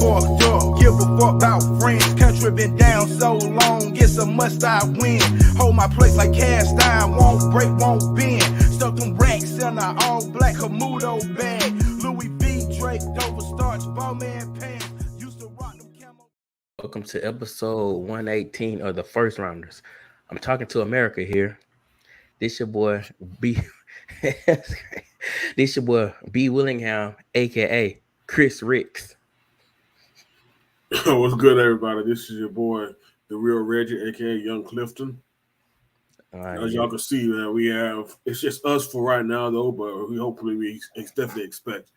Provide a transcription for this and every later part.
fucked up. Give a fuck about friends. Country been down so long, it's a must-I win. Hold my place like cast iron, won't break, won't bend. Stuck them racks in a all-black Camuto bag. Louis V, Drake, Dover starch, Bowman pants. Used to rock them camo. Welcome to episode 118 of the First Rounders. I'm talking to America here. This your boy B. This your boy B. Willingham, aka Chris Ricks. What's good, everybody? This is your boy, the real Reggie, aka Young Clifton. As y'all can see, man, it's just us for right now, though. But we definitely expect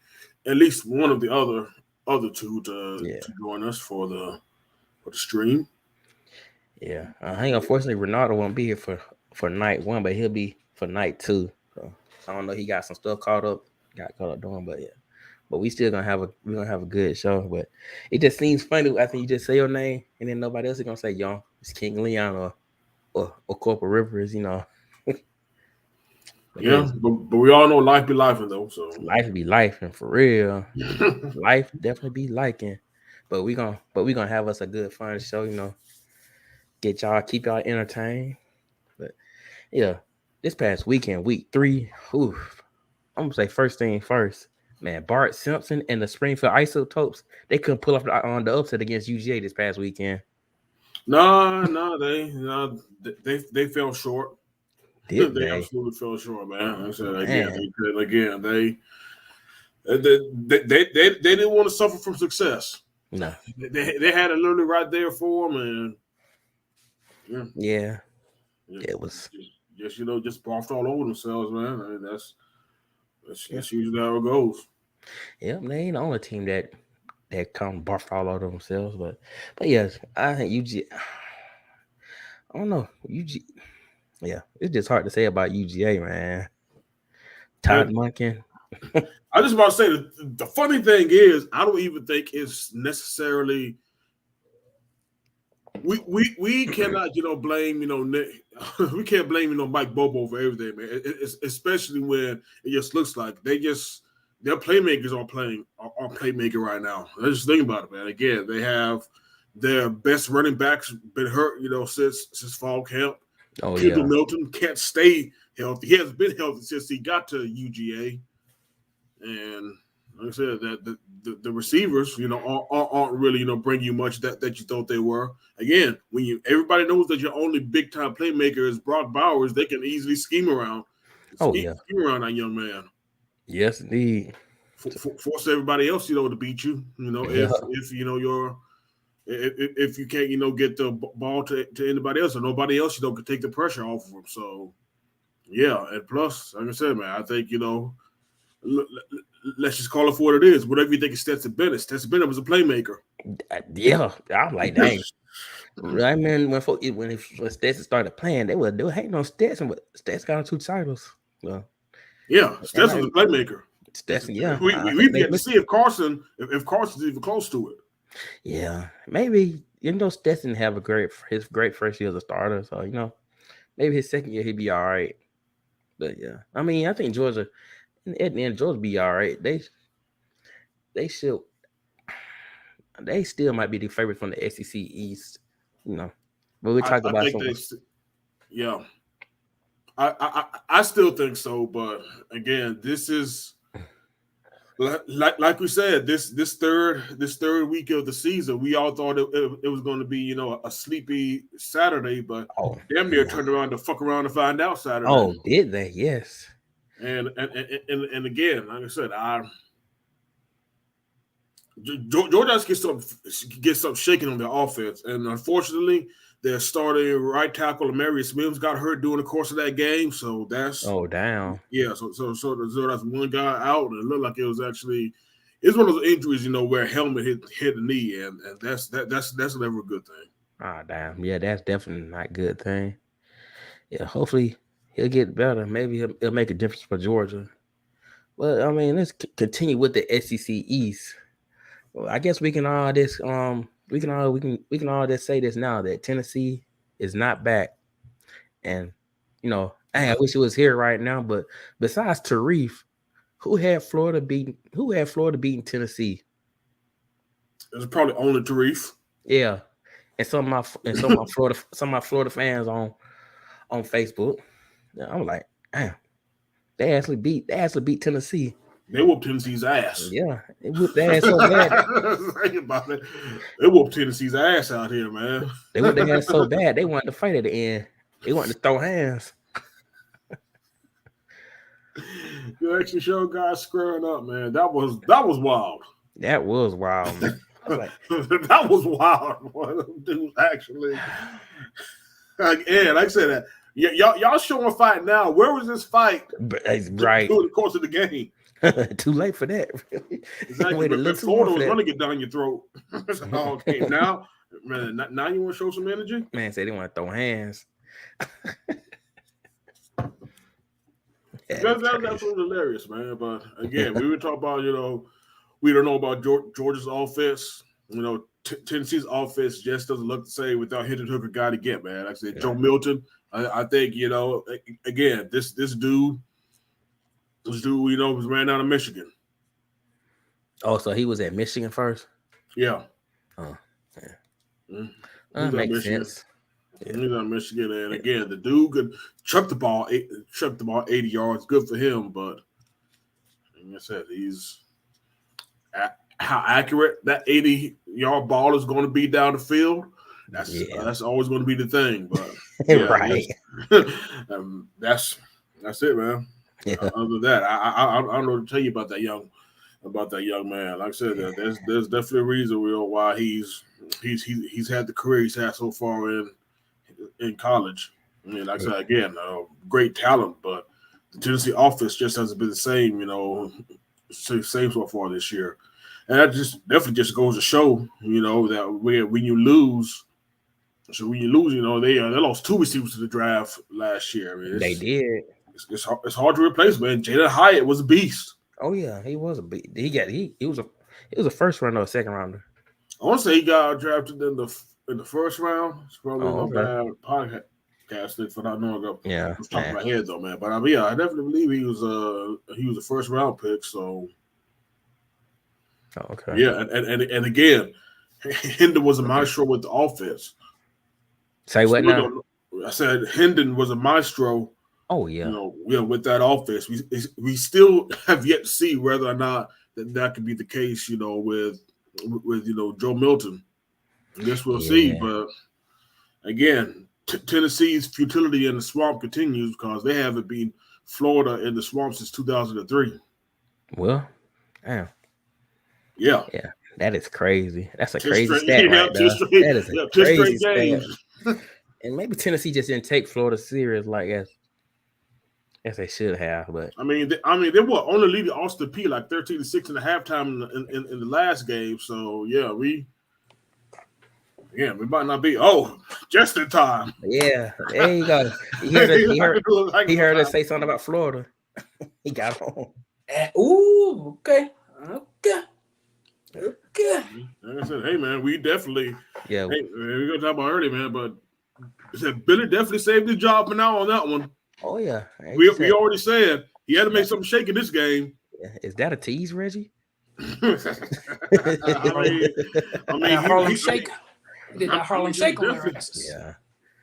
at least one of the other two to join us for the stream. Yeah, I think unfortunately Ronaldo won't be here for night one, but he'll be for night two. So I don't know. He got some stuff got caught up doing, but yeah. But we still gonna have a good show. But it just seems funny after you just say your name and then nobody else is gonna say Young. It's King Leon or Corporal Rivers, you know. But we all know life be life though. So life be life, and for real, life definitely be liking. But we gonna have us a good fun show, you know. Keep y'all entertained. But yeah, this past weekend, week 3, I'm gonna say first thing first. Man, Bart Simpson and the Springfield Isotopes, they couldn't pull off on the upset against UGA this past weekend. No, they fell short. They absolutely fell short, man. I said again, they didn't want to suffer from success. No, they had it literally right there for them, and it was just barfed all over themselves, man. I mean, that's usually how it goes. Yeah, they ain't the only team that come barfed all over themselves, but yes, I think UGA. I don't know UGA. Yeah, it's just hard to say about UGA, man. Todd Monken. I just about to say the funny thing is I don't even think it's necessarily. We cannot blame we can't blame Mike Bobo for everything, man. It's especially when it just looks like their playmakers are playmaking right now. Let's just think about it, man. Again, they have their best running backs been hurt, since fall camp. Kendall Milton can't stay healthy. He hasn't been healthy since he got to UGA, and like I said, that the receivers, aren't really, bring you much that you thought they were. Again, when everybody knows that your only big time playmaker is Brock Bowers, they can easily scheme around around that young man. Yes, indeed. Force everybody else, to beat you. If you can't, get the ball to anybody else, or nobody else, can take the pressure off of them. So, yeah, and plus, like I said, man, I think let's just call it for what it is. Whatever you think of Stetson Bennett. Stetson Bennett was a playmaker. Yeah, I'm like, dang. I mean, when Stetson started playing, they were hating on Stetson, but Stetson got 2 titles. Well, yeah, Stetson was a playmaker. Stetson, yeah. We've yet to see if Carson's even close to it. Yeah, maybe Stetson have his great first year as a starter, so maybe his second year he'd be all right. But yeah, I mean, I think Georgia. At the end, Georgia be all right. They still might be the favorite from the SEC East, But we talk about something. Yeah, I still think so. But again, this is like we said, this third week of the season, we all thought it was going to be a sleepy Saturday, but damn near turned around to fuck around to find out Saturday. Oh, did they? Yes. And again, like I said, Georgia has to get something shaking on their offense, and unfortunately, their starting right tackle Amarius Mims got hurt during the course of that game. So that's down. Yeah, so that's one guy out, and it looked like it was one of those injuries, where a helmet hit the knee, and that's never a good thing. Ah, damn. Yeah, that's definitely not a good thing. Yeah, hopefully he'll get better. Maybe he'll make a difference for Georgia. Well, I mean, let's continue with the SEC East. Well, I guess we can all just say this now, that Tennessee is not back, and I wish it was here right now. But besides Tarif, who had Florida beating Tennessee? It's probably only Tarif. Yeah, and some of my Florida fans on Facebook. I'm like, damn, they actually beat Tennessee. They whooped Tennessee's ass. Yeah, they whooped their ass so bad. Think about it. They whooped Tennessee's ass out here, man. They whooped their ass so bad they wanted to fight at the end. They wanted to throw hands. You actually showed guys squaring up, man. That was wild. That was wild, man. Like, that was wild. Boy, dudes actually. Like I said, that y'all showing a fight now. Where was this fight? Right. Through the course of the game. Too late for that. Really. Exactly. But Florida was running it down your throat. Okay, now, man, now you want to show some energy? Man said they want to throw hands. That's absolutely hilarious, man. But again, we were talking about, we don't know about Georgia's offense. Tennessee's offense just doesn't look the same without Hendon Hooker guy to get, man. Like I said, Joe Milton. I think, again, this dude, was ran out of Michigan. Oh, so he was at Michigan first? Yeah. Oh, yeah. That makes sense. Yeah. He's out of Michigan, and again, the dude could chuck the ball 80 yards. Good for him, but like I said, he's how accurate that 80-yard ball is going to be down the field. That's always going to be the thing, but right. That's it, man. Yeah. Other than that, I don't know what to tell you about that young man. Like I said, there's definitely a reason why he's had the career he's had so far in college. I mean, like I said, again, great talent, but the Tennessee offense just hasn't been the same, same so far this year. And that definitely goes to show, that when you lose, they lost 2 receivers to the draft last year. I mean, they did. It's hard to replace, man. Jalen Hyatt was a beast. Oh yeah, he was a beast. He was a first rounder or a second rounder. I want to say he got drafted in the first round. It's probably no bad podcast for not knowing. Yeah, I was talking about head though, man. But I definitely believe he was a first round pick. So okay, yeah, and again, Hendon was a maestro with the offense. Say what now? I said Hendon was a maestro. Oh yeah, with that offense, we still have yet to see whether or not that could be the case. With Joe Milton. I guess we'll see. But again, Tennessee's futility in the swamp continues because they haven't beaten Florida in the swamp since 2003. Well, damn. Yeah, that is crazy. That's a 10 crazy straight, stat right there. That is a crazy stat. And maybe Tennessee just didn't take Florida serious like as they should have. But I mean, they were only leading Austin P like 13-6 in the halftime in the last game. So we might not be just in time. Yeah, there you go. He heard us say something about Florida. He got on. Okay. Like I said, hey man, we definitely we're gonna talk about early, man, but I said Billy definitely saved his job for now on that one. Oh yeah, we already said he had to make something shake in this game. Is that a tease, Reggie? I mean, Harlem Shake. He did that Harlem Shake on their asses. Yeah.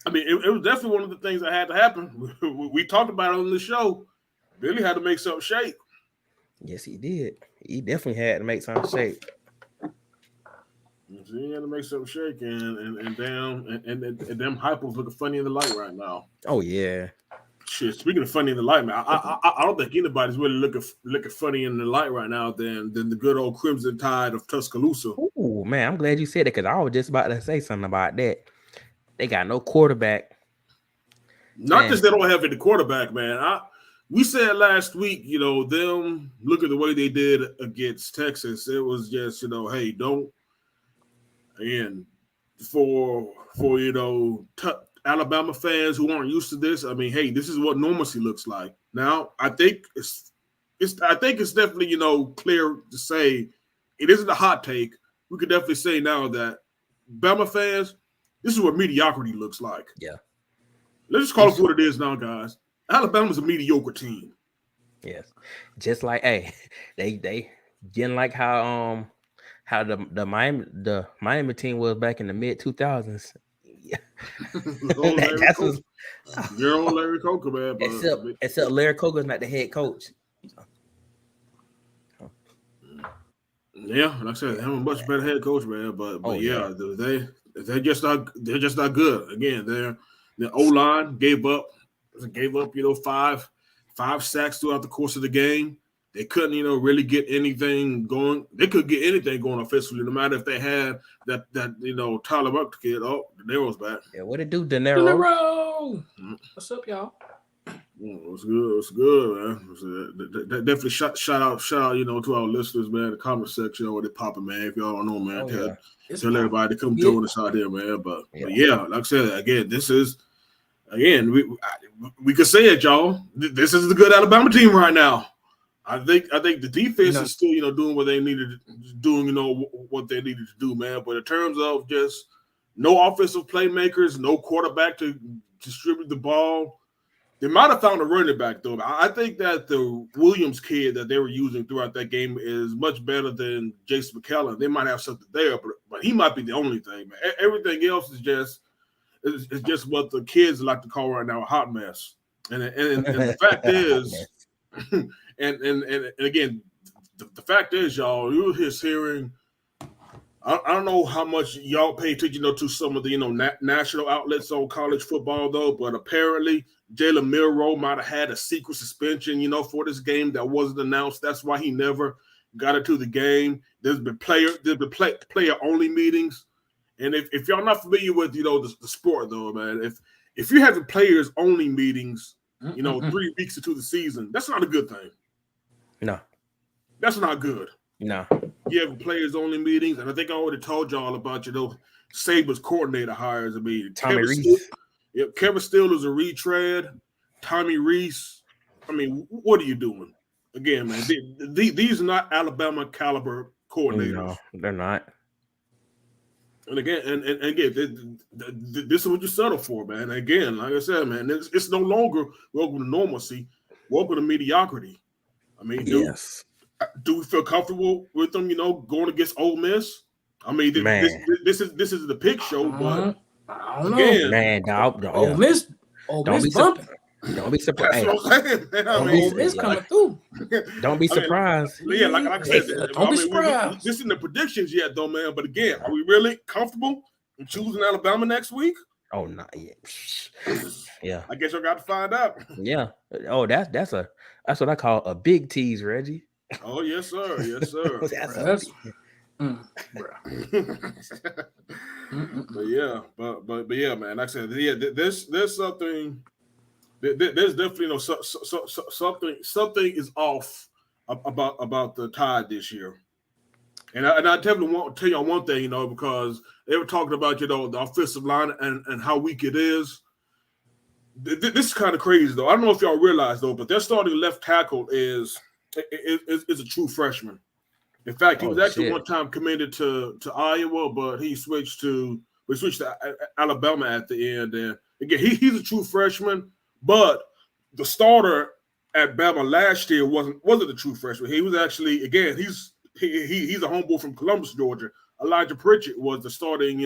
I mean, it was definitely one of the things that had to happen. We talked about it on the show. Billy had to make something shake. Yes, he did. He definitely had to make something shake. So he had to make something shake, and them hypers looking funny in the light right now. Oh yeah. Shit. Speaking of funny in the light, man, I don't think anybody's really looking funny in the light right now than the good old Crimson Tide of Tuscaloosa. Oh man, I'm glad you said that because I was just about to say something about that. They got no quarterback. Not just they don't have any quarterback, man. We said last week, them look at the way they did against Texas. It was just, hey, don't. And for Alabama fans who aren't used to this, I mean, hey, this is what normalcy looks like. Now, I think it's definitely, clear to say it isn't a hot take. We could definitely say now that Bama fans, this is what mediocrity looks like. Yeah. Let's just call it what it is now, guys. Alabama's a mediocre team. Yes. Just like, hey, they getting like how how the Miami team was back in the mid 2000s. Yeah. That's what, Your old Larry Coker, man. But, except Larry Coker's not the head coach. Yeah, like I said, they have a much better head coach, man. But they're just not good. Again, the O line gave up, five sacks throughout the course of the game. They couldn't, really get anything going. They could get anything going offensively, no matter if they had that Tyler Buck kid. Oh, De Niro's back. Yeah, what it do, De Niro? What's up, y'all? It's good, man. Definitely shout out, to our listeners, man. The comment section, where they popping, man. If y'all don't know, man, tell everybody to come join us out here, man. But like I said, again, this is we could say it, y'all. This is the good Alabama team right now. I think the defense is still, doing what they needed what they needed to do, man. But in terms of just no offensive playmakers, no quarterback to distribute the ball. They might have found a running back, though. I think that the Williams kid that they were using throughout that game is much better than Jason McCallum. They might have something there, but he might be the only thing. Man. Everything else is just what the kids like to call right now a hot mess. And the fact is, and again, the fact is, y'all, you were just hearing. I don't know how much y'all pay attention to some of the national outlets on college football though, but apparently Jalen Milroe might have had a secret suspension, for this game that wasn't announced. That's why he never got into the game. There's been player only meetings, and if y'all not familiar with the sport though, man, if you're having players only meetings, 3 weeks into the season, that's not a good thing. No, that's not good. No. You have players only meetings, and I think I already told y'all about Saban's coordinator hires. I mean, Tommy Reese. Kevin Steele is a retread. Tommy Reese. I mean, what are you doing? Again, man, these are not Alabama caliber coordinators. No, they're not. And again, this is what you settle for, man. Again, like I said, man, it's no longer welcome to normalcy, welcome to mediocrity. I mean, yes. Do we feel comfortable with them, going against Ole Miss? I mean, this is the pick show, but I don't know. Man, Ole Miss bumping. Don't be surprised. That's what I'm saying, man. Ole Miss coming through. Don't be surprised. Like I said, don't be surprised. This isn't the predictions yet, though, man. But again, are we really comfortable in choosing Alabama next week? Oh, not yet. Yeah. I guess y'all got to find out. Yeah. Oh, that's what I call a big tease, Reggie. Oh, yes, sir. Yes, sir. But yeah, man. Like I said, there's something. There's definitely something is off about the Tide this year, and I definitely want to tell y'all one thing, because they were talking about the offensive line and how weak it is. This is kind of crazy though. I don't know if y'all realize though, but their starting left tackle is a true freshman. In fact, he was actually one time committed to Iowa, but we switched to Alabama at the end. And again, he's a true freshman, but the starter at Bama last year wasn't a true freshman. He was actually, again, he's a homeboy from Columbus, Georgia. Elijah Pritchett was the starting,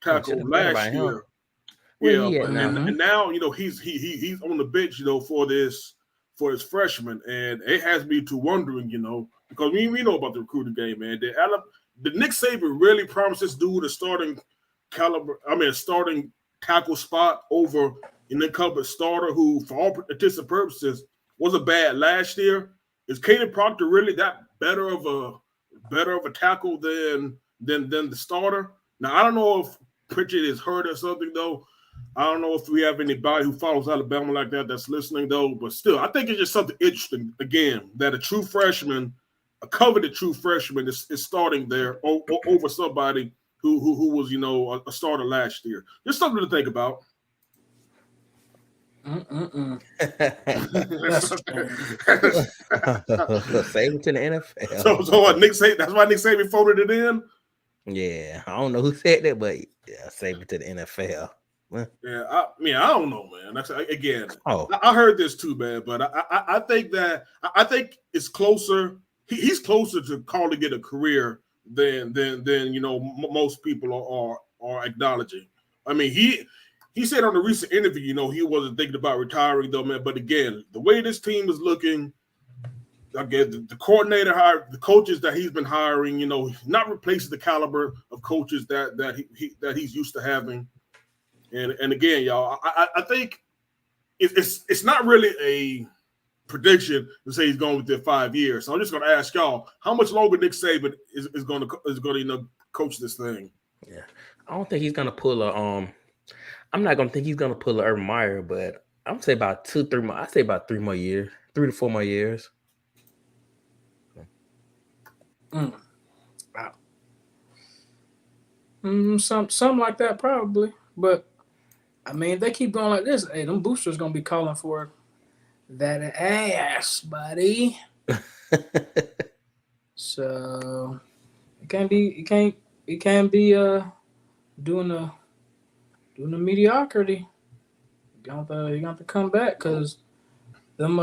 tackle last year. And now he's on the bench, for his freshman, and it has me to wondering, because we know about the recruiting game, man. Did Nick Saban really promise this dude a starting tackle spot over an incumbent starter who, for all intents and purposes, wasn't bad last year? Is Caden Proctor really that better of a tackle than the starter? Now I don't know if Pritchett is hurt or something though. I don't know if we have anybody who follows Alabama like that that's listening, though. But still, I think it's just something interesting, again, that a coveted true freshman is starting there over somebody who was, a starter last year. Just something to think about. Save it to the NFL. So what, Nick Saban, that's why Nick Saban folded it in? Yeah, I don't know who said that, but yeah, save it to the NFL. Yeah, I don't know, man. That's again. I heard this too, man. But I think it's closer. He's closer to calling it a career than most people are acknowledging. I mean, he said on the recent interview, he wasn't thinking about retiring though, man. But again, the way this team is looking, again, the coordinator the coaches that he's been hiring, not replacing the caliber of coaches that he's used to having. And again, y'all, I think it's not really a prediction to say he's going within 5 years. So I'm just going to ask y'all, how much longer Nick Saban is going to coach this thing? Yeah, I don't think he's going to pull a I'm not going to think he's going to pull a Urban Meyer, but I'm gonna say about 2-3 more. I say about 3 more years, 3 to 4 more years. Wow. Something like that probably, but I mean, if they keep going like this, hey, them boosters gonna be calling for that ass, buddy. So it can't be doing the mediocrity. You got to come back because them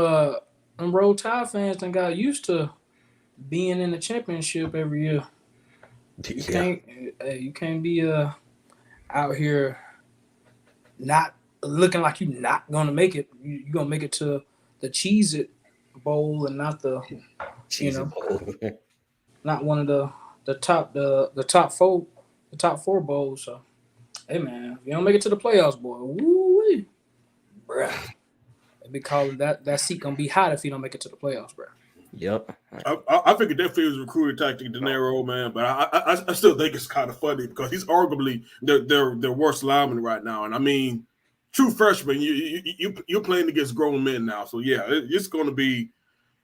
Roll Tide fans done got used to being in the championship every year. You can't be out here not looking like you're not gonna make it. You're gonna make it to the Cheez-It Bowl and not the Bowl. not one of the top four bowls. So hey man, if you don't make it to the playoffs, boy, woo-wee, bruh. They be calling that seat gonna be hot if you don't make it to the playoffs, bruh. Yep. I think it definitely was a recruiting tactic, De Niro, man. But I still think it's kind of funny because he's arguably their worst lineman right now. And I mean, true freshman, you're playing against grown men now. So yeah, it's definitely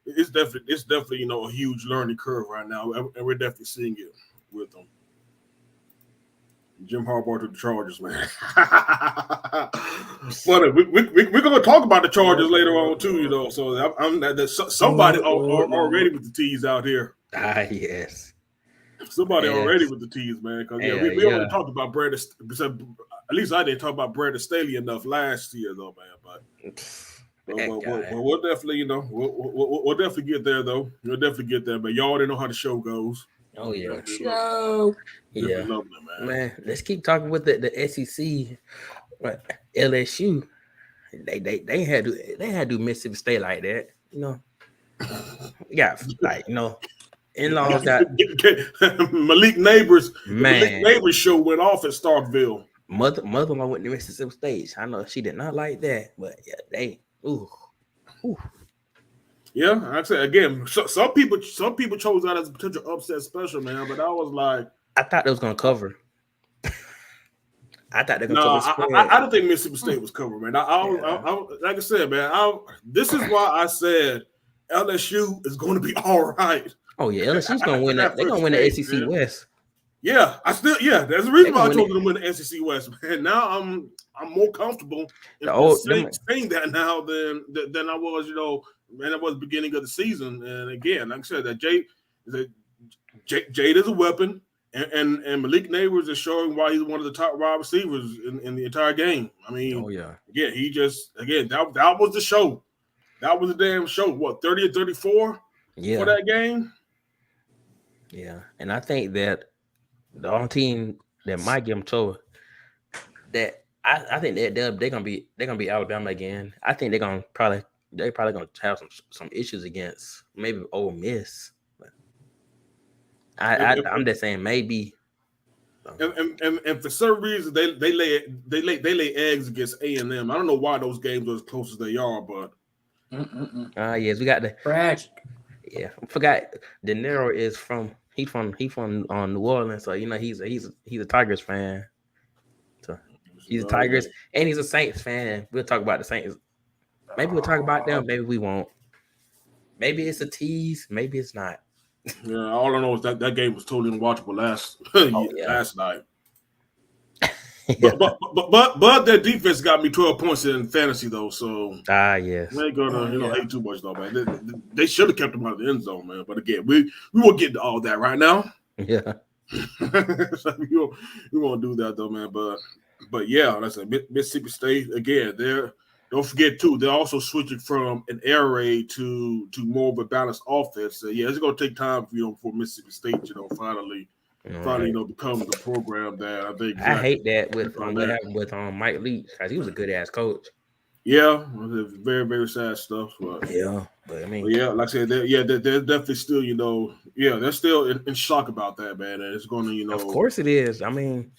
a huge learning curve right now, and we're definitely seeing it with them. Jim Harbaugh to the Chargers, man. But we're going to talk about the Chargers later on too, So somebody already with the teas out here. Ah, yes. Somebody already with the teas, man. Because we only talked about Brandon. At least I didn't talk about Brandon Staley enough last year, though, man. But we'll definitely, we'll definitely get there, though. We'll definitely get there. But y'all already know how the show goes. Oh yeah, show. Yeah, man. Let's keep talking with the SEC. But LSU, they had to do Mississippi State like that, Yeah, in-laws got Malik Neighbors. Man, Malik Neighbors show went off at Starkville. Mother-in-law went to Mississippi State. I know she did not like that, but yeah, ooh. Yeah, I said again. Some people chose that as a potential upset special, man. But I was like, I thought they was gonna cover. I thought they were gonna cover. I don't think Mississippi State was covered, man. I like I said, man. This is why I said LSU is going to be all right. Oh yeah, LSU's gonna win that. They're gonna win the SEC West. Yeah, that's the reason why I told them to win the SEC West, man. Now I'm more comfortable saying that now than I was, and it was the beginning of the season. And again, like I said, that Jade is a weapon, and Malik Neighbors is showing why he's one of the top wide receivers in the entire game. I mean, again, that was the show. That was a damn show. What, 30 or 34 for that game? Yeah, and I think that the only team that might give them trouble, that I think that they're gonna be Alabama again. I think they're probably gonna have some issues against maybe Ole Miss. But I'm just saying maybe. And for some reason they lay eggs against A&M. I don't know why those games are as close as they are, but yes, we got the tragic. Yeah, I forgot. De Niro is from New Orleans, so he's a Tigers fan. So he's a Tigers and he's a Saints fan. We'll talk about the Saints. Maybe we'll talk about them. Maybe we won't. Maybe it's a tease. Maybe it's not. Yeah, all I know is that game was totally unwatchable last night. Yeah. But their defense got me 12 points in fantasy though, so yes. I ain't gonna hate too much though, man. They should have kept them out of the end zone, man. But again, we won't get into all that right now. Yeah. So we won't do that though, man. But yeah, like I said, Mississippi State again. Don't forget too, they're also switching from an air raid to more of a balanced offense. So yeah, it's gonna take time for Mississippi State, finally finally, become the program that I think. I hate that with what happened with Mike Leach because he was a good ass coach. Yeah, very, very sad stuff. But I mean, like I said, they're definitely still, they're still in shock about that, man. And it's going to, of course it is. I mean,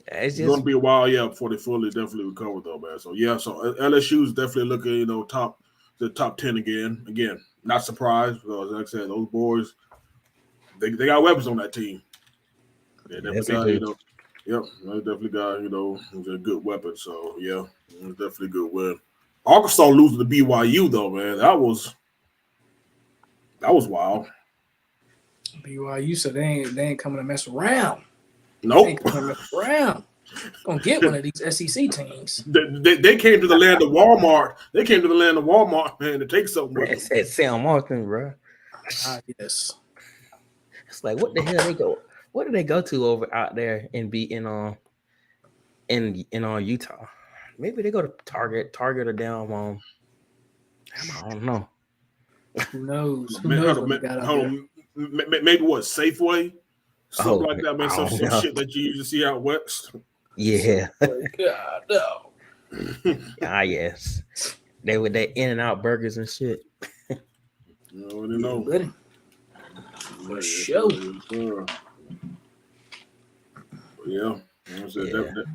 it's going to be a while, before they fully definitely recover, though, man. So so LSU is definitely looking, the top 10 again. Again, not surprised because, like I said, those boys, they got weapons on that team. They definitely got, they definitely got, a good weapon. So it's definitely a good win. Arkansas losing to BYU though, man. That was wild. BYU said they ain't coming to mess around. Nope. They ain't coming to mess around. Gonna get one of these SEC teams. They came to the land of Walmart. They came to the land of Walmart, man, to take something with them. Said Sam Martin, bro. Yes. It's like what the hell they go? What do they go to over out there and be in Utah? Maybe they go to Target or down I don't know. Who knows? Who knows what they got out there? Maybe what, Safeway? Something like that, man. Some shit that you usually see out west. Yeah. God, no. Yes. They with that In-N-Out burgers and shit. You already know. Buddy. For sure.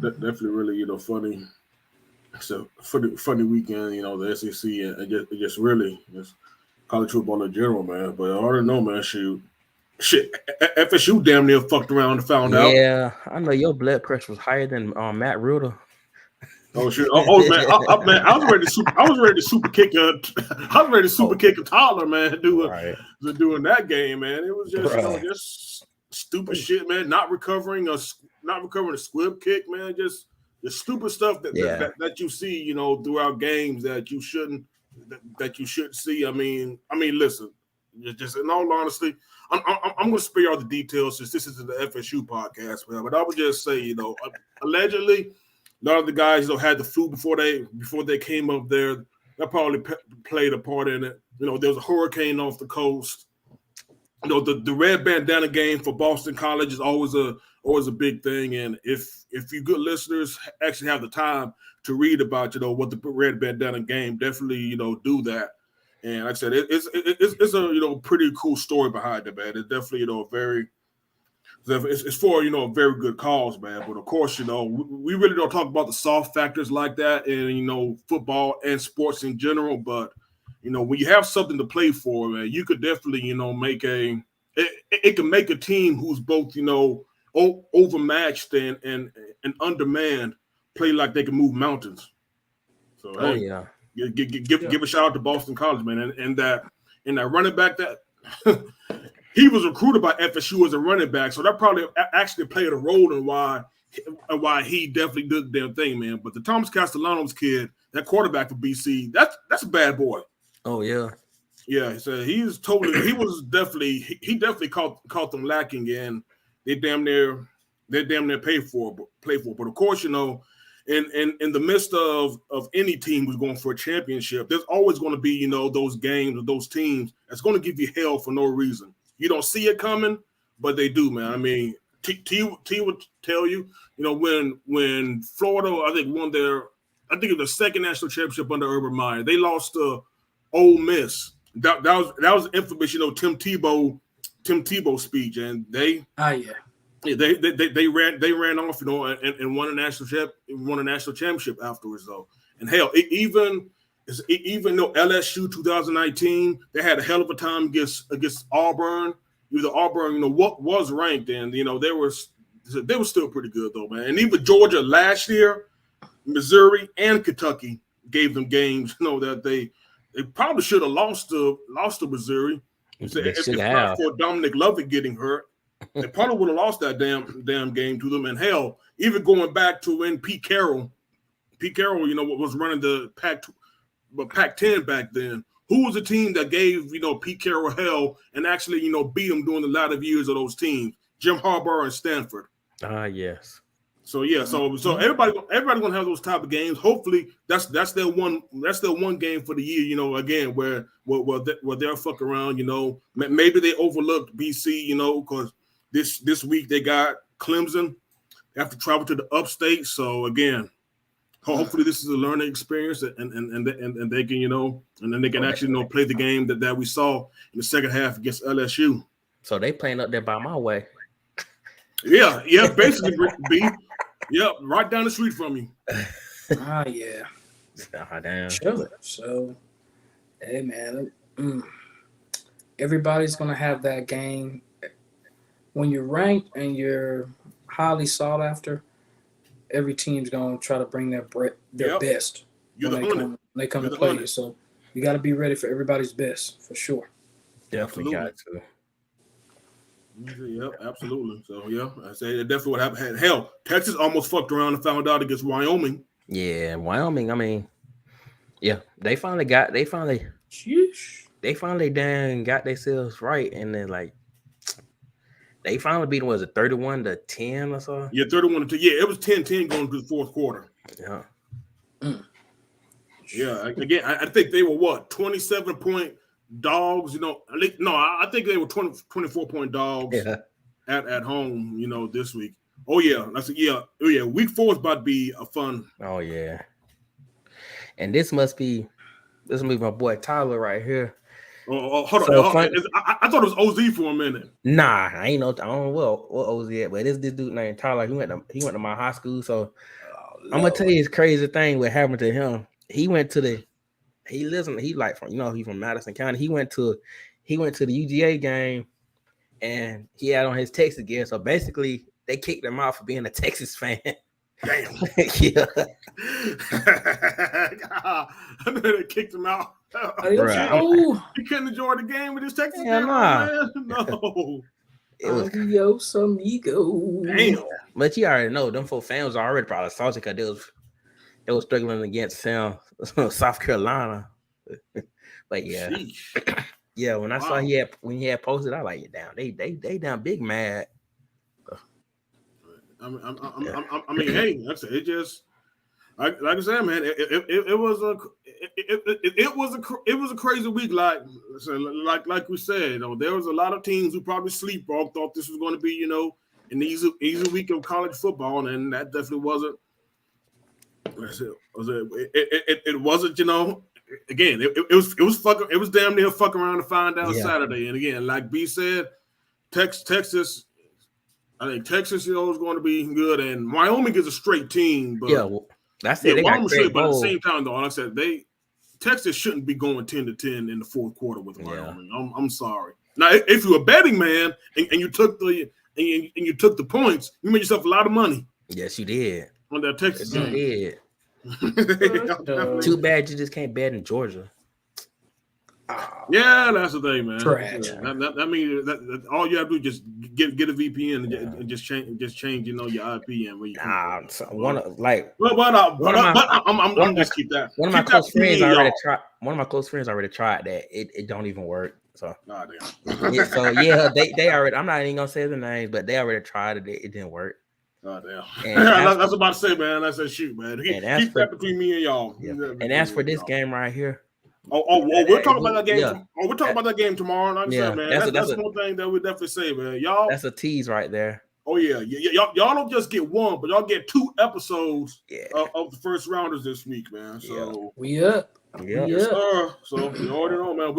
Definitely really, funny. It's a funny weekend, the SEC and just really college football in general, man. But I already know, man, shit, FSU damn near fucked around and found out. Yeah, I know your blood pressure was higher than Matt Rudder. Oh shit! Oh man, I was ready to super kick a. I was ready to super kick a toddler, man. Doing that game, man. It was just just stupid shit, man. Not recovering a squib kick, man. Just the stupid stuff that you see, throughout games that you shouldn't see. I mean, listen, just in all honesty, I'm going to spare y'all the details since this is the FSU podcast, man. But I would just say, allegedly, a lot of the guys, had the flu before they came up there. That probably played a part in it. There was a hurricane off the coast. The red bandana game for Boston College is always a big thing. And if you good listeners actually have the time to read about, what the red bandana game, definitely, do that. And like I said, it's a pretty cool story behind it, man. It's definitely, it's for, a very good cause, man. But of course, we really don't talk about the soft factors like that in, football and sports in general. But, when you have something to play for, man, you could definitely, make it can make a team who's both, overmatched and undermanned play like they can move mountains. So, give a shout out to Boston College, man. And that running back that he was recruited by FSU as a running back, so that probably actually played a role in why he definitely did the damn thing, man. But the Thomas Castellanos kid, that quarterback for BC, that's a bad boy. Oh yeah. Yeah, so he definitely caught them lacking, and they damn near paid for it. But of course, in the midst of any team who's going for a championship, there's always going to be, those games or those teams that's going to give you hell for no reason. You don't see it coming, but they do, man. I mean, T would tell you, when Florida, I think it was the second national championship under Urban Meyer, they lost to Ole Miss. That was infamous, Tim Tebow speech, and they ran off, and won a national championship afterwards, though. And hell, even though LSU 2019, they had a hell of a time against Auburn. Auburn, what was ranked, and they were still pretty good though, man. And even Georgia last year, Missouri and Kentucky gave them games, that they probably should have lost to Missouri. If not for Dominic Lovett getting hurt, they probably would have lost that damn game to them. And hell, even going back to when Pete Carroll, was running the Pac-10 back then. Who was the team that gave Pete Carroll hell and actually beat him during the latter years of those teams? Jim Harbaugh and Stanford. Yes. So so everybody gonna have those type of games. Hopefully that's their one game for the year. Again where they'll fuck around. Maybe they overlooked BC. Because This week they got Clemson. They have to travel to the upstate. So again, hopefully this is a learning experience, and they can and then they can actually play the game that we saw in the second half against LSU. So they playing up there by my way. Yeah, basically, B. Yep, right down the street from you. Yeah. Damn. Sure. So, hey, man, everybody's going to have that game. When you're ranked and you're highly sought after, every team's going to try to bring their best when they come to play you. So, you got to be ready for everybody's best, for sure. Definitely got to. Yep, absolutely. So I say that definitely what happened. Hell, Texas almost fucked around and found out against Wyoming. Yeah, Wyoming. I mean, yeah, they finally done got themselves right, and then they finally beat them. Was it 31-10 or so? Yeah, 31-10. Yeah, it was 10-10 going to the fourth quarter. Yeah. Yeah. Again, I think they were 27-point dogs. I think they were 24-point dogs at home. This week. Oh yeah, Week 4 is about to be a fun. Oh yeah. And this must be my boy Tyler right here. Oh, hold on. I thought it was OZ for a minute. Nah, I don't know what OZ at, but it's this dude named Tyler. He went to my high school. So I'm gonna tell you this crazy thing what happened to him. He's from Madison County. He went to the UGA game, and he had on his Texas gear. So basically, they kicked him out for being a Texas fan. Damn. Yeah. I know they kicked him out. Right. You couldn't enjoy the game with his Texas fan, man. No. It was Adios, amigo. Damn. But you already know them 4 fans are already probably salty because they was struggling against South Carolina. But yeah. Sheesh. Yeah, when I saw when he had posted, I was like, damn, they down big mad. I mean, hey, that's it. It just like I said, man. It was a crazy week. Like we said, there was a lot of teams who probably sleepwalked, thought this was going to be, an easy week of college football, and that definitely wasn't. It wasn't, Again, it was damn near fuck around to find out Saturday. And again, like B said, Texas. I think Texas, is going to be good, and Wyoming is a straight team. But that's it. They got great but at the same time, though, like I said, Texas shouldn't be going 10-10 in the fourth quarter with Wyoming. I'm sorry. Now, if you're a betting man and you took the points, you made yourself a lot of money. Yes, you did. On that Texas game. You did. Too bad you just can't bet in Georgia. Yeah, that's the thing, man. Trash. That means that all you have to do is just get a VPN and just change your IP and where you I'm just keep that. One of my close friends already tried that. It don't even work. So they already. I'm not even gonna say the names, but they already tried it. It didn't work. Oh damn! That's about to say, man. I said, shoot, man. Keep that between me and y'all. Yeah. And as for this game right here. We're talking about that game. We're talking about that game tomorrow. Like I said, man, that's one thing that we definitely say, man. Y'all, that's a tease right there. Oh yeah. Y'all don't just get one, but y'all get 2 episodes of the first rounders this week, man. So we up. Yes, so you already know, man.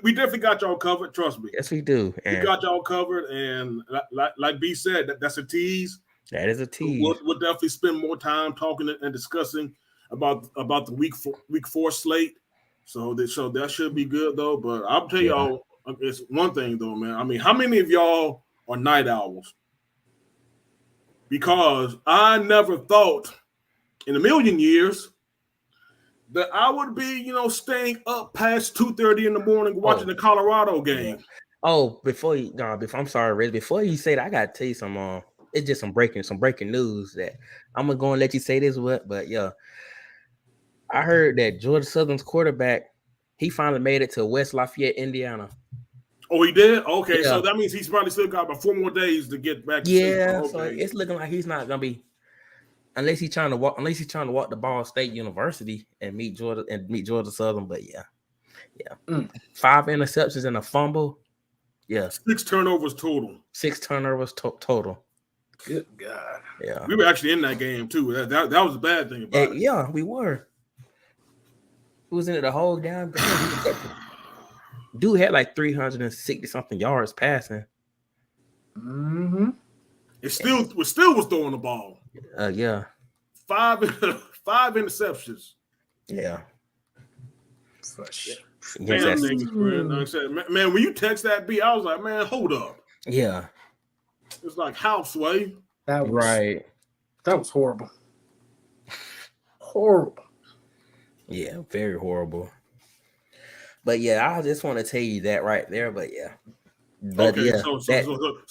We definitely got y'all covered. Trust me. Yes, we do. We got y'all covered, and like B said, that's a tease. That is a tease. We'll definitely spend more time talking and discussing about the week 4 slate. So that should be good, though. But I'll tell y'all, it's one thing, though, man. I mean, how many of y'all are night owls? Because I never thought in a million years that I would be, staying up past 2:30 in the morning watching the Colorado game. Oh, I'm sorry, Riz. Before you say that, I gotta tell you some. It's just some breaking news that I'm gonna go and let you say this. But yeah. I heard that Georgia Southern's quarterback, he finally made it to West Lafayette, Indiana. Oh, he did? Okay, so that means he's probably still got about 4 more days to get back. So it's looking like he's not gonna be, unless he's trying to walk to Ball State University and meet Georgia Southern. But 5 interceptions and a fumble. Yeah. 6 turnovers total. 6 turnovers total. Good God. Yeah. We were actually in that game too. That was a bad thing about it. Yeah, we were. We was in it the whole damn game. Dude had like 360 something yards passing. Mm-hmm. It still was throwing the ball. Yeah. 5 interceptions. Yeah. Man, niggas, man. Like I said, man, when you text that beat, I was like, man, hold up. Yeah. It's like Houseway. That was Right. That was horrible. Horrible. Yeah, very horrible. But yeah, I just want to tell you that right there. But yeah. But okay, yeah, so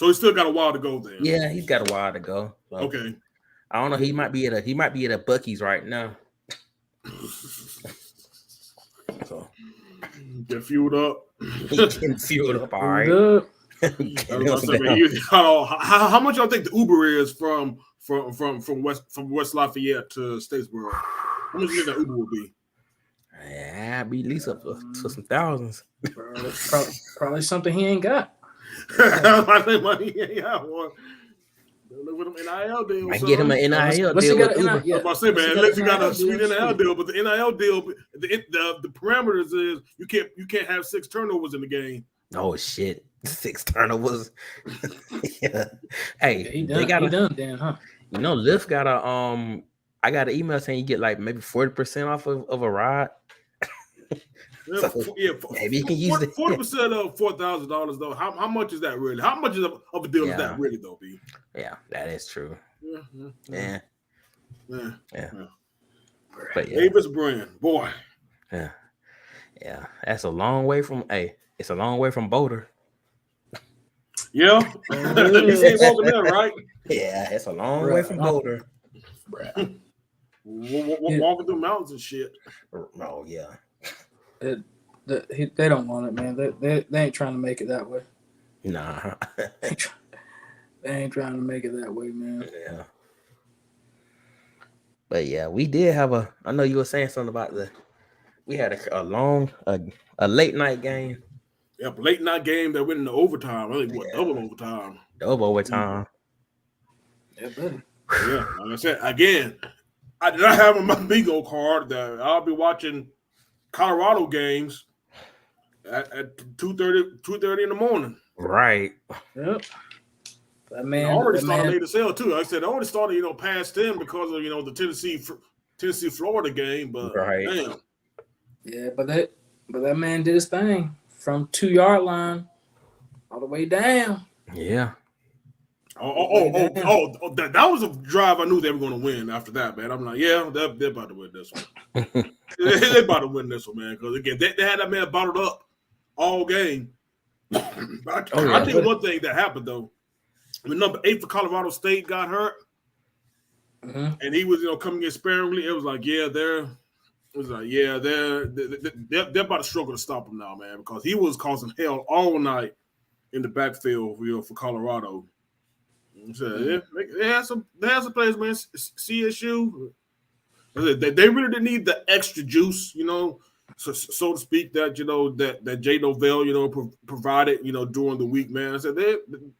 he's still got a while to go then. Yeah, he's got a while to go. So. Okay. I don't know. He might be at a Buc-ee's right now. So get fueled up. He getting fueled up. All right. How much y'all think the Uber is from West Lafayette to Statesboro? How much do you think that Uber will be? Yeah, be at least up to some thousands. Probably something he ain't got. I think money he ain't got one. Look with him NIL deal. I get him an NIL deal. I was about to say, man, unless you got a sweet NIL deal, but the NIL deal, the parameters is you can't have 6 turnovers in the game. Oh shit, 6 turnovers. Yeah. Hey, he done then, huh? You know, Lyft got a I got an email saying you get like maybe 40% off of a ride. Yeah, So, yeah, maybe you can use 40% of $4,000 though. How much is that really? How much of a deal is that really though, B? Yeah, that is true. Yeah. But yeah. Davis Brand, boy. Yeah. Yeah. That's a long way from it's a long way from Boulder. Yeah. You see walking there, right? Yeah, it's a long way from Boulder. Walking through mountains and shit. Oh yeah. They don't want it, man. They ain't trying to make it that way. Nah. They ain't trying to make it that way, man. Yeah. But yeah, we did have I know you were saying something about we had a long late night game. Yep, late night game that went into overtime. I think double overtime. Double overtime. Yeah, buddy. Yeah, like I said, again, I did not have on my bingo card that I'll be watching Colorado games at 2:30 in the morning. Right. Yep. That man I already started late as hell too. Like I said I already started, past 10 because of the Tennessee Florida game. But damn. Yeah, but that man did his thing from 2-yard line all the way down. Yeah. That was a drive I knew they were going to win after that, man. I'm like, yeah, they're about to win this one. They're about to win this one, man. Because, again, they had that man bottled up all game. I think one thing that happened, though, when number 8 for Colorado State got hurt, and he was, coming in sparingly, it was like, they're about to struggle to stop him now, man, because he was causing hell all night in the backfield, for Colorado. So they had some players, man. CSU, they really didn't need the extra juice, so to speak, that that Jay Novell, provided, during the week, man. I said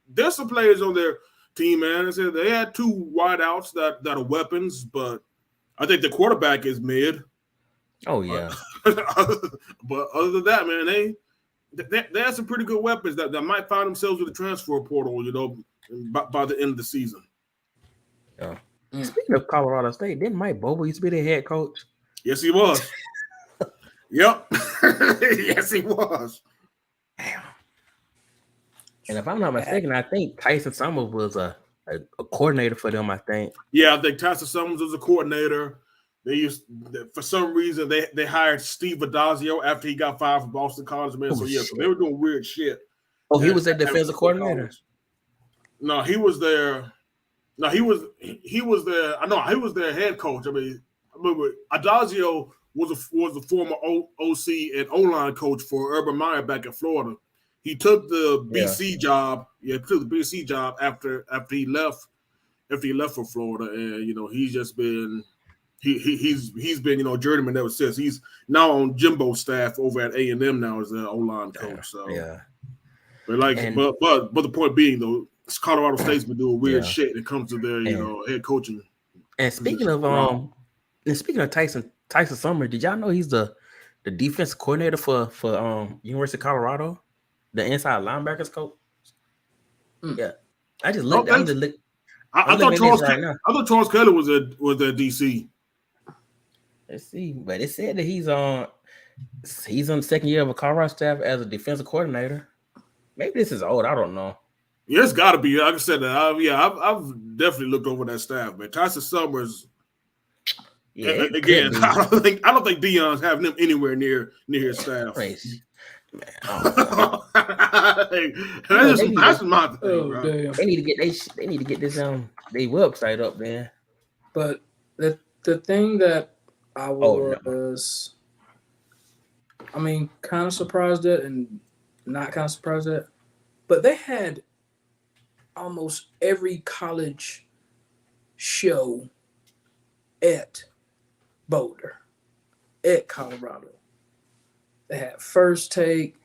there's some players on their team, man. I said they had 2 wideouts that are weapons, but I think the quarterback is mid. Oh yeah. But other than that, man, they had some pretty good weapons that might find themselves with the transfer portal, by the end of the season. Yeah. Speaking of Colorado State, didn't Mike Bobo used to be their head coach? Yes, he was. Yep. Yes, he was. Damn. And if I'm not mistaken, I think Tyson Summers was a coordinator for them, I think. Yeah, I think Tyson Summers was a coordinator. For some reason, they hired Steve Adazio after he got fired from Boston College, man. So they were doing weird shit. Oh, he was their defensive coordinator? No, he was their. No, he was their. I know he was their head coach. I mean, Adazio was a former OC and O-line coach for Urban Meyer back in Florida. He took the BC job. Yeah, took the BC job after he left. After he left for Florida, and he's just been. He's been journeyman ever since. He's now on Jimbo's staff over at A&M now as the O-line coach. So But but the point being though, Colorado State's been doing weird shit when it comes to their head coaching. And speaking of Tyson Summer, did y'all know he's the defense coordinator for University of Colorado, the inside linebackers coach? Yeah, I just looked. I thought Charles Kelly was at DC. Let's see, but it said that he's on the second year of a Colorado staff as a defensive coordinator. Maybe this is old. I don't know. Yeah, it's got to be. Like I said, I've definitely looked over that staff, man. Tyson Summers. Yeah, again, I don't think Deon's having them anywhere near his staff. Crazy. Man, that's my thing, bro. They need to get this their website up, man. But the thing that I was, kind of surprised at and not kind of surprised at, but they had almost every college show at Boulder, at Colorado. They had First Take,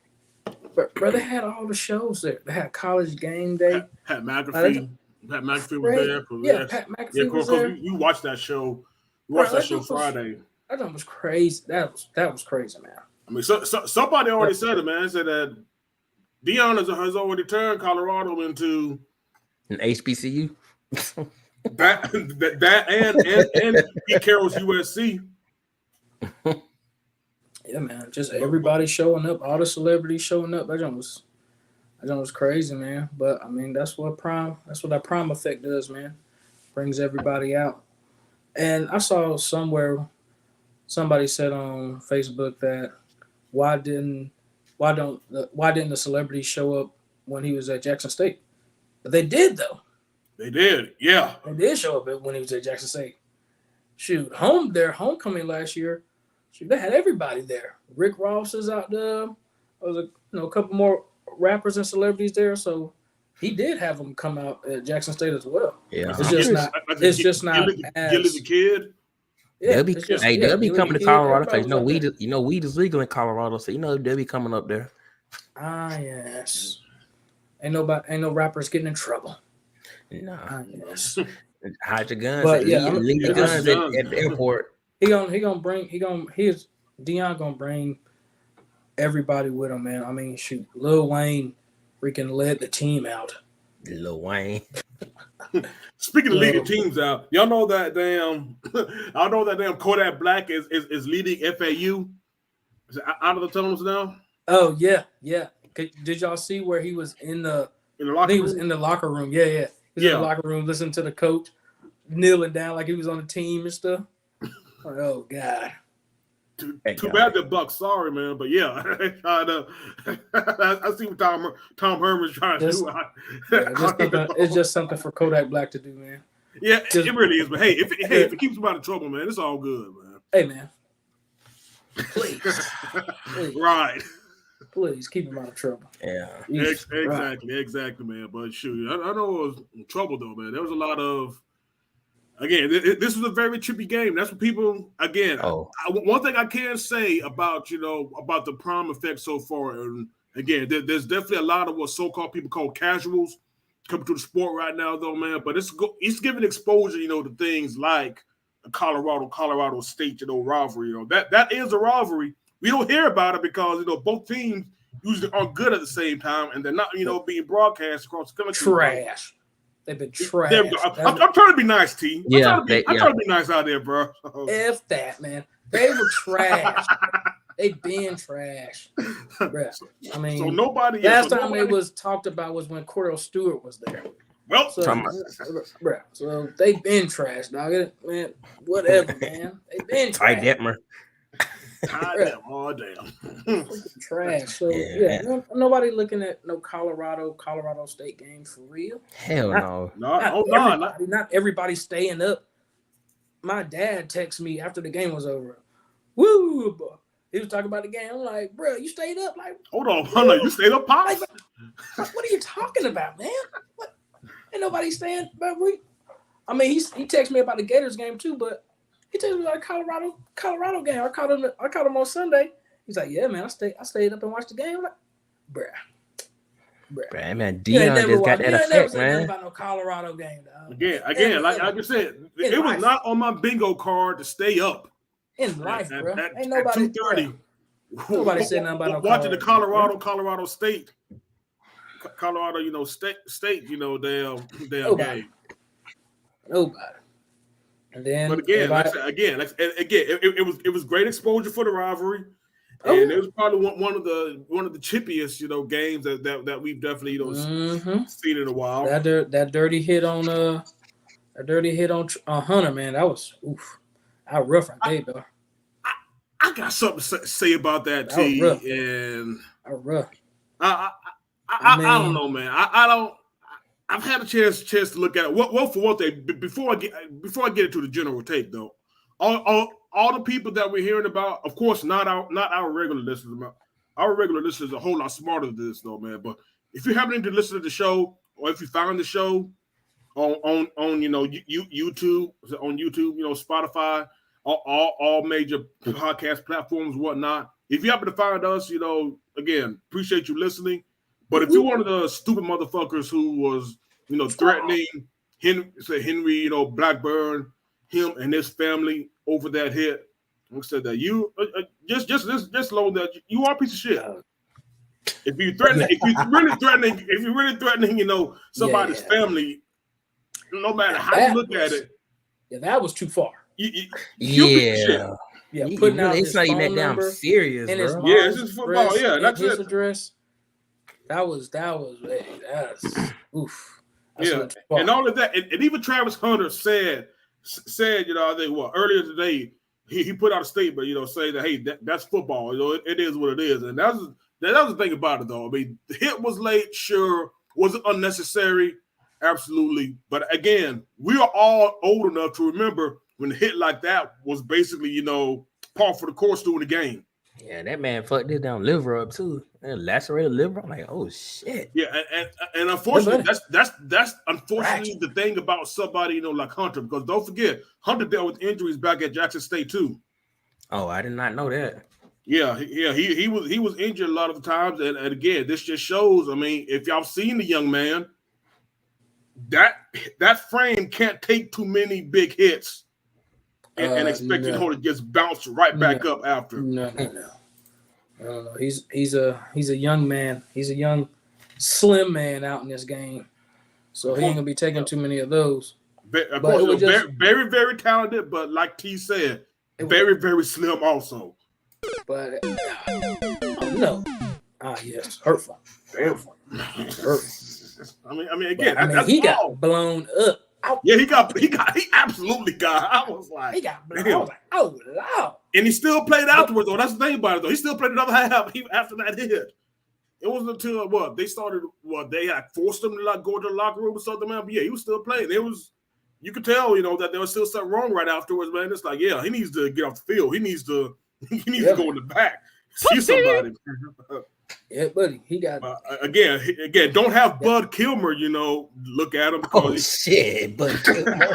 but they had all the shows there. They had College Game Day. Pat McAfee. Pat McAfee was there. Yeah, Pat McAfee was there. You watched that show. You watched that show Friday. I thought it was crazy. That was crazy, man. I mean, somebody already said it, man. Said that Deon has already turned Colorado into an HBCU. that and Pete Carroll's USC. Yeah, man. Just everybody showing up, all the celebrities showing up. That was crazy, man. But that's what that prime effect does, man. Brings everybody out. And I saw somewhere somebody said on Facebook that why didn't the celebrities show up when he was at Jackson State? But they did though. They did, yeah. They did show up when he was at Jackson State. Shoot, their homecoming last year. Shoot, they had everybody there. Rick Ross is out there. There was a couple more rappers and celebrities there, so he did have them come out at Jackson State as well. Yeah, it's just not. Gilly the Kid. Yeah, they'll be coming to Colorado because weed is legal in Colorado, so they'll be coming up there. Ah, yes. Ain't no rappers getting in trouble. No. Ah, yes. Hide your guns. But leave the guns at the airport. Deon gonna bring everybody with him, man. Shoot, Lil Wayne freaking led the team out. Lil Wayne. Speaking of leading teams out, y'all know that damn Kodak Black is leading FAU. Is it out of the tunnels now? Oh yeah. Did y'all see where he was in the locker room? He was in the locker room. Yeah. He was in the locker room listening to the coach, kneeling down like he was on the team and stuff. Oh God. Too bad the Bucks. Sorry, man, but yeah, I see what Tom Herman's trying to do. It's just something for Kodak Black to do, man. Yeah, it really is. But hey, if it keeps him out of trouble, man, it's all good, man. Hey, man, please. Right. Please keep him out of trouble. Yeah, exactly, man. But shoot, I know it was in trouble though, man. There was a lot of. Again, this was a very trippy game. That's what people. Again, one thing I can say about the prime effect so far, and again, there's definitely a lot of what so-called people call casuals coming to the sport right now, though, man. But it's giving exposure, to things like a Colorado State, rivalry. That is a rivalry. We don't hear about it because both teams usually aren't good at the same time, and they're not being broadcast across the country. Trash. They've been trash. I'm trying to be nice, T. I'm trying to be nice out there, bro. F that, man. They were trash. They've been trash. Bruh. So nobody. Last time they was talked about was when Cordell Stewart was there. Well, so they've been trash, dog. Man, whatever, man. They've been trash. Ty Detmer. Oh damn. Trash. So nobody looking at no Colorado State game for real. Hell no. Not everybody staying up. My dad texted me after the game was over. Woo, boy. He was talking about the game. I'm like, bro, you stayed up? Like, hold on, you stayed up, Pop? Like, what are you talking about, man? What? Ain't nobody staying. But he texted me about the Gators game too, but he texted me about a Colorado game. I caught him on Sunday. He's like, yeah, man, I stayed up and watched the game. I'm like, bruh. Man, man, You ain't Deon never just got watched. that You ain't never effect, said nothing man. about no Colorado game, dog. Again, like I just said, it was not on my bingo card to stay up in life, bro. at Ain't nobody 2:30. Nobody said nothing about no watching the Colorado State, state, damn Nobody. game. Nobody. And then, But again, it was great exposure for the rivalry, and it was probably one of the chippiest, games that we've definitely seen in a while. That dirty hit on Hunter, man. That was I rough right there, though. I got something to say about that, T. And I don't know, man. I don't. I've had a chance to look at it. Well, for one thing, before I get into the general take, though, all the people that we're hearing about, of course, not our regular listeners. Our regular listeners are a whole lot smarter than this, though, man. But if you happen to listen to the show, or if you found the show on YouTube, Spotify, all major podcast platforms, whatnot. If you happen to find us, again, appreciate you listening. But if you're one of the stupid motherfuckers who was, threatening Henry, Blackburn, him and his family over that hit, I said that you just know that you are a piece of shit. If you're really threatening, somebody's family, no matter how you look at it, that was too far. Putting out his phone number damn serious, and his bro. It's just football. That's his it. Address. That's oof. That's and all of that, and even Travis Hunter said, I think earlier today he put out a statement, saying that hey, that's football. It is what it is, and that was the thing about it, though. I mean, the hit was late, sure. Was it unnecessary? Absolutely. But again, we are all old enough to remember when a hit like that was basically, par for the course during the game. Yeah, that man fucked his down liver up too. And lacerated liver. I'm like, oh shit. Yeah, and unfortunately, that's unfortunately the thing about somebody, like Hunter, because don't forget, Hunter dealt with injuries back at Jackson State too. Oh, I did not know that. Yeah, he was injured a lot of the times, and again, this just shows. I mean, if y'all seen the young man, that frame can't take too many big hits and expect to just bounce right back up after. No. He's a young man. He's a young, slim man out in this game, so he ain't gonna be taking too many of those. Of course, very, very talented, but like T said, very, very slim also. But no, yes, hurtful. I mean, again, he got blown up. Yeah, he absolutely got. I was like, he got blown. I was like, oh Lord. And he still played afterwards, though. That's the thing about it, though. He still played another half after that hit. It wasn't until they started. They had forced him to go to the locker room or something, man. But yeah, he was still playing. You could tell, that there was still something wrong right afterwards, man. It's like, yeah, he needs to get off the field. He needs to go in the back, see somebody. Yeah, buddy, he got again. Don't have Bud Kilmer, look at him. Shit, Bud Kilmer.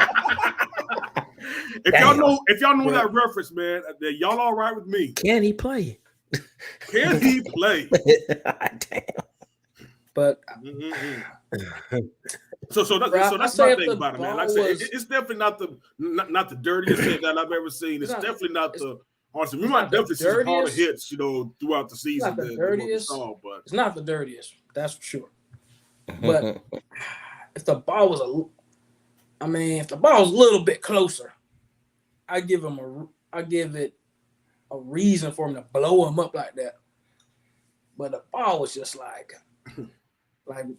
If y'all know that reference, man, y'all all right with me? Can he play? Can he play? Damn. But so that's my thing about it, man. Like I said, it's definitely not the dirtiest hit that I've ever seen. It's definitely not the. Honestly, we might definitely see some harder hits, throughout the season. It's not the dirtiest. But it's not the dirtiest, that's for sure. But if the ball was a little bit closer, I give it a reason for him to blow him up like that. But the ball was just like the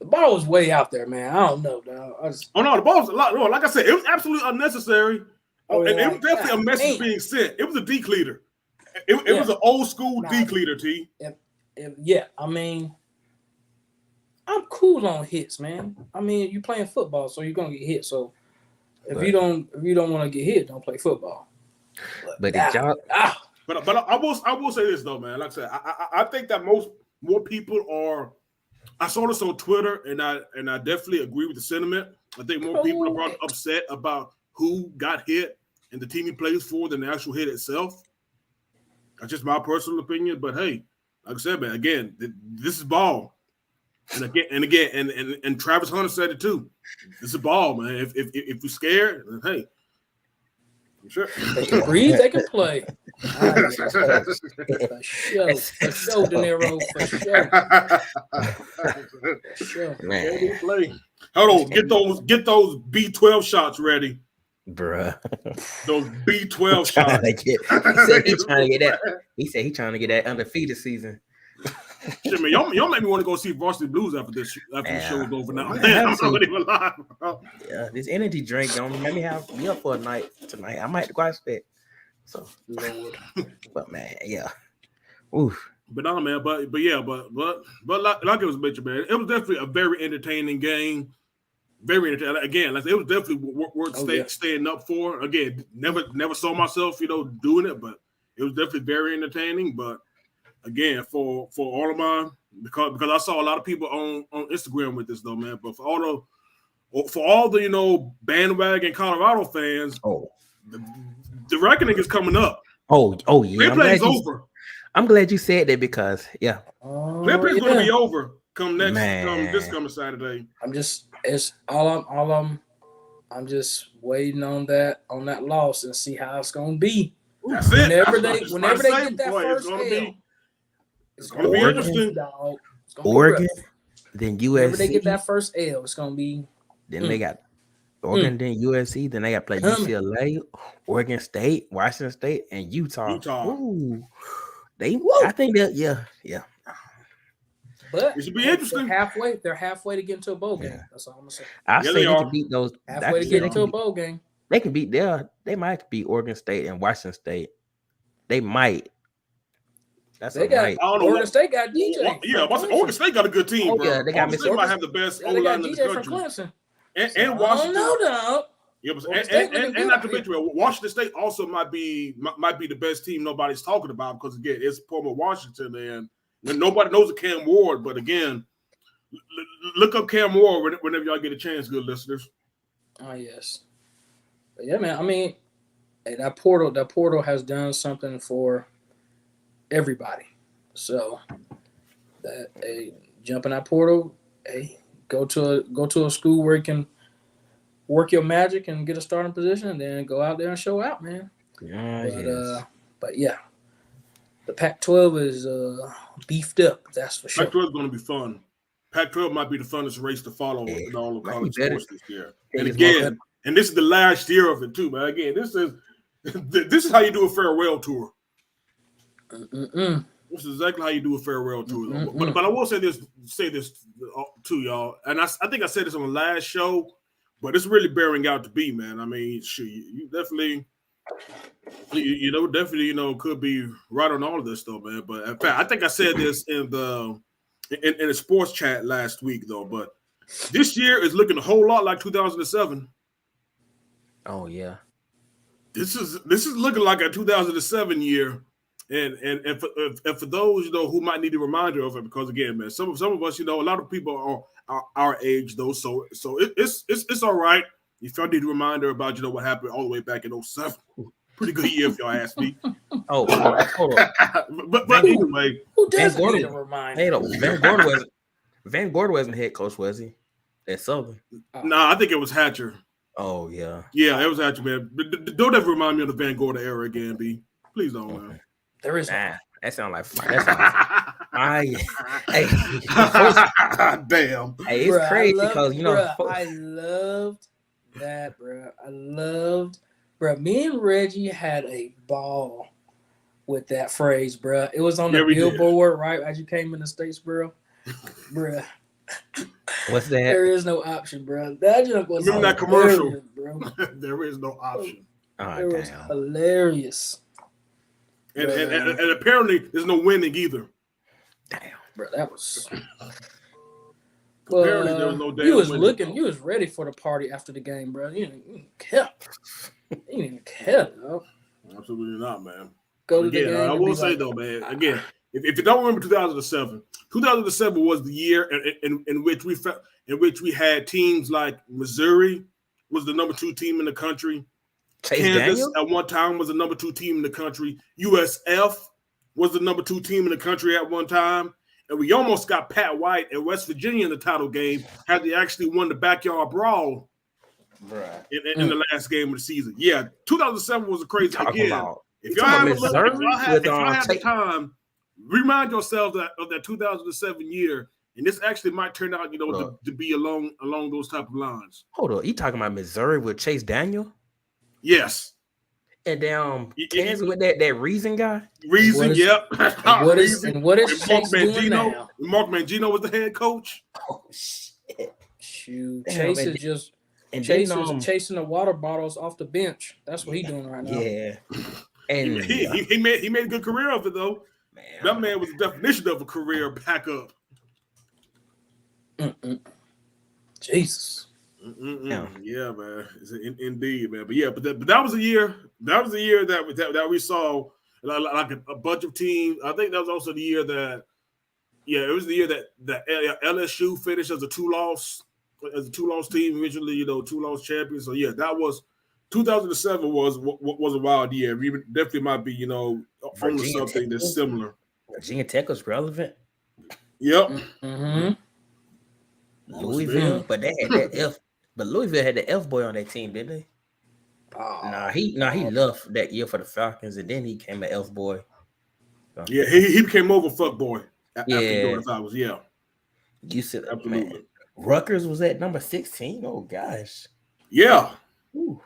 ball was way out there, man. I don't know, dog. The ball was a lot. No, like I said, it was absolutely unnecessary. And it was definitely a message being sent. It was a decleater. It was an old school decleater, T. I mean, I'm cool on hits, man. I mean, you playing football, so you're gonna get hit. So if you don't want to get hit, don't play football. But I will say this though, man. Like I said, I think that more people are. I saw this on Twitter, and I definitely agree with the sentiment. I think more people are upset about who got hit and the team he plays for than the actual hit itself. That's just my personal opinion. But hey, like I said, man, again, this is ball. And Travis Hunter said it too. It's a ball, man. If you're scared, then hey, I'm sure they can breathe, they can play. For sure, De Niro, for sure. Man, Play. Hold on, get those B12 shots ready. bruh. Those B12 shots. He said he's trying to get that. He said he's trying to get that undefeated season. Shit, man, y'all make me want to go see Varsity Blues after the show is over now. Man, I'm not even lying, bro. Yeah, this energy drink don't let me have me up for a night tonight. I might go out spec. So, but man, yeah. Oof. But no, man, but like it was mentioned, man, it was definitely a very entertaining game. Very entertaining. Again, like it was definitely worth staying up for. Again, never saw myself, doing it, but it was definitely very entertaining. But again, for all of mine, because I saw a lot of people on Instagram with this though, man. But for all the bandwagon Colorado fans, the reckoning is coming up. Oh yeah. Play's over. I'm glad you said that because Play's going to be over come this coming Saturday. I'm just waiting on that loss and see how it's going to be. That's whenever it. Whenever they get that first L, it's going to be interesting. Oregon, then USC. Whenever they get that first L, it's going to be. Then they got Oregon, then USC, then they got to play UCLA, Oregon State, Washington State, and Utah. Ooh. I think that, yeah. But it should be interesting. They're halfway to get into a bowl game. That's all I'm gonna say. I say they can beat those. Halfway to get into a bowl game. They can beat They might beat Oregon State and Washington State. They might. Oregon State got DJ. Oregon State got a good team, bro. Yeah, they got Oregon State might have the best O-line in the country. From Clemson. And Washington. No doubt. Yeah, and not to mention, Washington State also might be the best team nobody's talking about because again, it's former Washington and nobody knows a Cam Ward. But again, look up Cam Ward whenever y'all get a chance, good listeners. Oh yes, but yeah, man. I mean, that portal has done something for everybody. So that jump in that portal, go to a school where you can work your magic and get a starting position, and then go out there and show out, man. But yeah, the Pac-12 is beefed up. That's for sure. Pac-12 is going to be fun. Pac-12 might be the funnest race to follow in all of college sports this year. And again, and this is the last year of it too, man. Again, this is how you do a farewell tour. This is exactly how you do a farewell tour. But I will say this to y'all, and I think I said this on the last show. But it's really bearing out to be, man. I mean, shit, you definitely, could be right on all of this, though, man. But in fact, I think I said this in the sports chat last week, though. But this year is looking a whole lot like 2007. Oh yeah, this is looking like a 2007 year, and for those who might need a reminder of it, because again, man, some of us, a lot of people are our age though, so it's all right if y'all need a reminder about what happened all the way back in 07. Pretty good year if y'all ask me. Hold on. but anyway, who doesn't need a reminder? Van Gorder wasn't head coach, was he? At Southern? Nah, I think it was Hatcher. Oh yeah, it was Hatcher, man. Don't ever remind me of the Van Gorder era again, B. Please don't, man. There is that sounds like fire. Damn. Hey, it's crazy because I loved that, bro. Bro. Me and Reggie had a ball with that phrase, bro. It was on the billboard right as you came in the States, bro. Bro. What's that? There is no option, bro. That joke was remember that commercial, bro. There is no option. It was hilarious. And apparently there's no winning either. Damn, bro, that was. Apparently there was no damn. You was ready for the party after the game, bro. You didn't care. You didn't care, though. Absolutely not, man. Go to the game. I will say though, man. Again, if you don't remember 2007 was the year in which we had teams like Missouri was the number 2 team in the country. Kansas at one time was the number 2 team in the country. USF was the number 2 team in the country at one time. and we almost got Pat White and West Virginia in the title game had they actually won the backyard brawl in the last game of the season. Yeah, 2007 was a crazy again. If y'all have the time, remind yourselves of that 2007 year, and this actually might turn out, to be along those type of lines. Hold on, you talking about Missouri with Chase Daniel? Yes. And Kansas with that Reason guy? Reason, yep. What is Chase doing now? Mark Mangino was the head coach. Oh, shit. Shoot, Chase is just chasing the water bottles off the bench. That's what he's doing right now. Yeah. And he made a good career of it, though. Man, that man was the definition of a career backup. Jesus. Yeah, man. Indeed, man. But that was a year. That was the year that we saw like a bunch of teams. I think that was also the year that. Yeah, it was the year that LSU finished as a two-loss team. Originally, 2-loss champions. So yeah, that was 2007 was a wild year. We definitely might be on something that's similar. Virginia Tech was relevant. Yep. Mm-hmm. Louisville, but they had that F. But Louisville had the F boy on their team, didn't they? He left that year for the Falcons, and then he came an F boy. So. Yeah, he became over fuck boy. After Falcons, yeah. You said, absolutely. Man, Rutgers was at number 16. Oh gosh. Yeah. Ooh.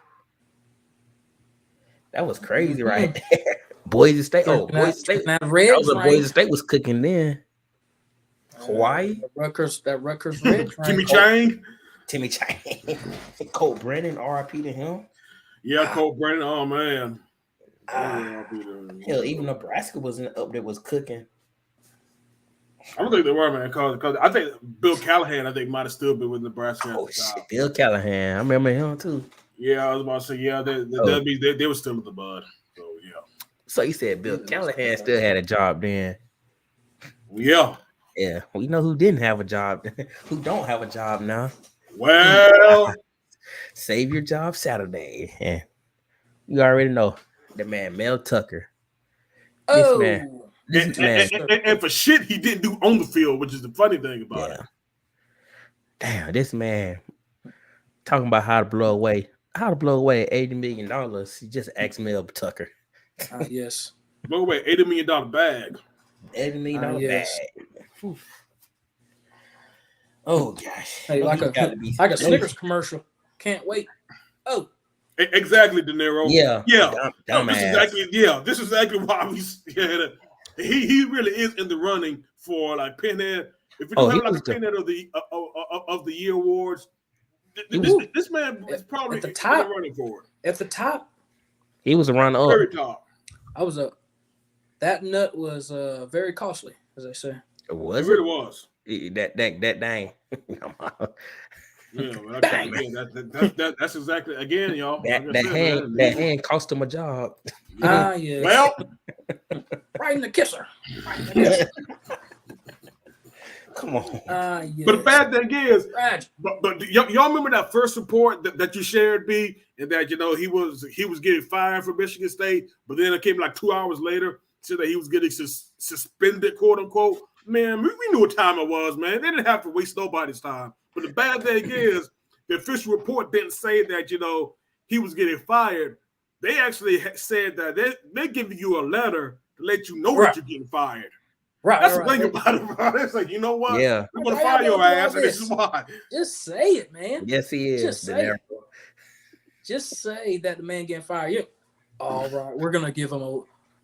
That was crazy, right there. Boise State. Boise State. Boise State was cooking then. Hawaii. That Rutgers Red. Timmy Chang. Colt Brennan, RIP to him. Yeah, Colt Brennan. Oh man. Hell, even Nebraska was up there, was cooking. I don't think they were, man. Because I think Bill Callahan, might have still been with Nebraska. Oh shit, Bill Callahan. I remember him too. Yeah, I was about to say, yeah, they were still in the bud. So yeah. So you said Bill Callahan still had a job then? Yeah. Yeah, we know who didn't have a job, who don't have a job now. Well, save your job Saturday. Yeah. You already know the man, Mel Tucker. This man. And for shit he didn't do on the field, which is the funny thing about it. Damn, this man talking about how to blow away $80 million. He just asked Mel Tucker. Yes. Blow away $80 million bag. $80 million bag. Whew. Oh gosh! Hey, like a Snickers commercial. Can't wait. Oh, exactly, De Niro. Yeah. This is exactly why he really is in the running for like Pinhead. If we don't have like a Pinhead of the year awards, this man is probably at the top running for it. At the top, he was a runner up. Very top. That nut was very costly, as I say. It really was. That dang. That's exactly again, y'all. That hand cost him a job. Yeah. Well, right in the kisser. Come on. Yes. But the bad thing is, but y'all remember that first report that you shared, B, and that he was getting fired from Michigan State, but then it came like 2 hours later, said that he was getting suspended, quote unquote. Man, we knew what time it was, man. They didn't have to waste nobody's time. But the bad thing is, the official report didn't say that, he was getting fired. They actually said that they're giving you a letter to let you know that you're getting fired. Right. That's the thing about it, bro. It's like, you know what? Yeah. I'm going to fire your ass, and this is why. Just say it, man. Yes, he is. Just say it. Just say that the man getting fired. Yeah. All right. We're going to give him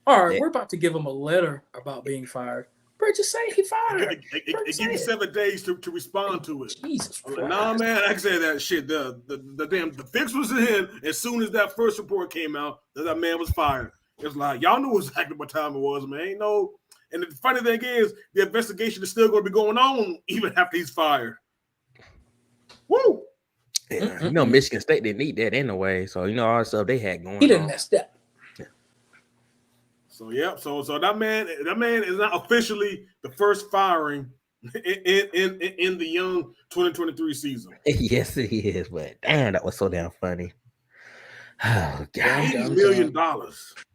we're about to give him a letter about being fired. Bro, just say he fired. It give you 7 days to respond to it. Jesus Christ. Nah, man, I said that shit. The fix was in. As soon as that first report came out, that man was fired. It's like, y'all knew exactly what time it was, man. Ain't no. And the funny thing is, the investigation is still going to be going on even after he's fired. Woo! Yeah, Michigan State didn't need that anyway. So all the stuff they had going on. He didn't mess that. So so that man is not officially the first firing in the young 2023 season. Yes, he is. But damn, that was so damn funny. Oh God, $80 million.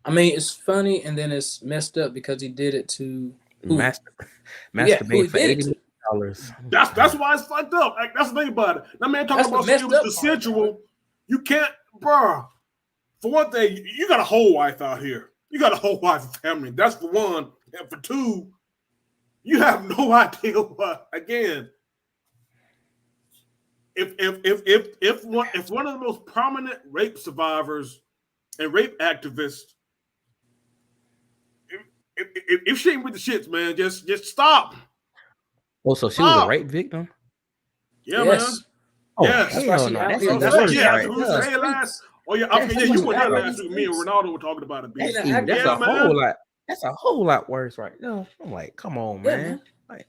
I mean, it's funny, and then it's messed up because he did it to Masturbate for $80 million. That's why it's fucked up. Like, that's the thing about it. That man talking about it was consensual. You can't, bro. For one thing, you got a whole wife out here. You got a whole wife and family. That's for one. And for two, you have no idea what. Again, if one of the most prominent rape survivors and rape activists, if she ain't with the shits, man, just stop. Oh, so she was a rape victim? Yeah, man. Oh, yes. Hell no. That's you went that last week. Me and worse. Ronaldo were talking about it. That's a whole lot worse right now. I'm like, come on, man. Like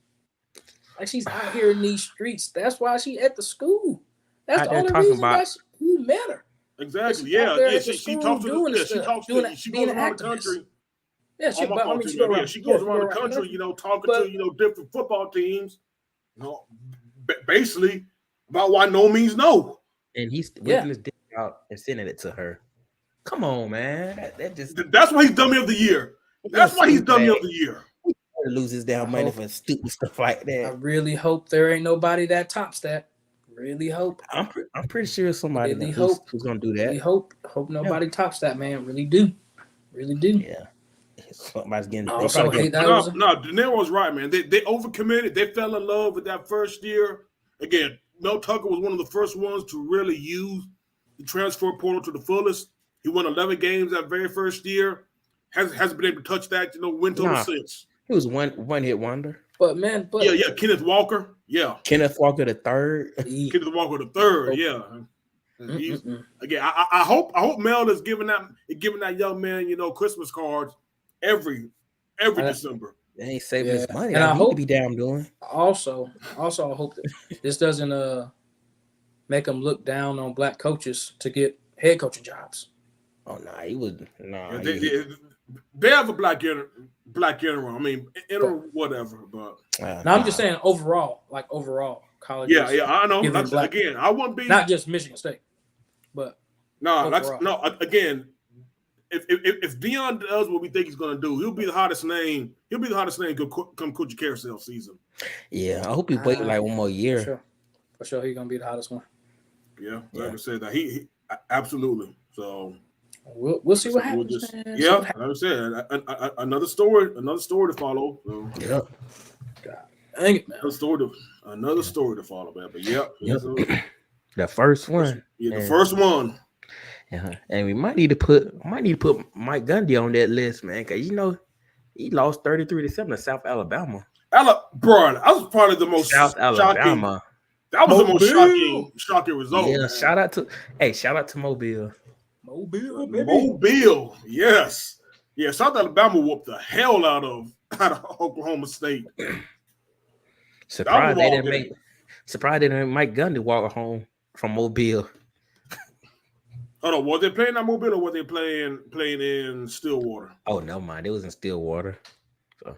she's out here in these streets. That's why she at the school. That's the only reason why you met her. Exactly. Yeah. She talks to the she goes around the country. Yeah, she goes around the country, talking to different football teams, basically about why no means no. And he's whipping his dick out and sending it to her. Come on, man. That's why he's dummy of the year. That's why he's dummy of the year. He loses down money for stupid stuff like that. I really hope there ain't nobody that tops that. Really hope. I'm pretty sure somebody who's gonna do that. Really hope nobody tops that, man. Really do. Yeah. Somebody's getting. No, Daenerys was right, man. They overcommitted. They fell in love with that first year. Again, Mel Tucker was one of the first ones to really use the transfer portal to the fullest. He won 11 games that very first year. Hasn't been able to touch that, winter since. He was one hit wonder. But Kenneth Walker. Yeah. Kenneth Walker the third. Kenneth Walker the third. Yeah. Again, I hope Mel is giving that young man, Christmas cards every December. They ain't saving his money. And I hope to be damn doing. Also, I hope that this doesn't make them look down on black coaches to get head coaching jobs. Oh no, he would they have a black interim. I mean, interim whatever. But I'm just saying overall college. Yeah, I know. Again, I wouldn't be not just Michigan State, but again. If Deon does what we think he's going to do, he'll be the hottest name. He'll be the hottest name come coach carousel season. Yeah, I hope he wait like one more year. For sure, he's going to be the hottest one. Yeah, like I said, that he absolutely. So we'll see what happens. Like I said, another story to follow. So. Yeah. God dang it, man. Another story to follow, man. But the first one. Yeah, the first one. Yeah, and we might need to put Mike Gundy on that list, man, because he lost 33-7 to South Alabama. Bro, that was probably the most South Alabama. That was the most shocking result. Yeah, man. shout out to Mobile. Mobile, yes. Yeah, South Alabama whooped the hell out of Oklahoma State. Surprised they didn't make Mike Gundy walk home from Mobile. Hold on, were they playing at Mobile or were they playing in Stillwater? Oh, never mind. It was in Stillwater. So.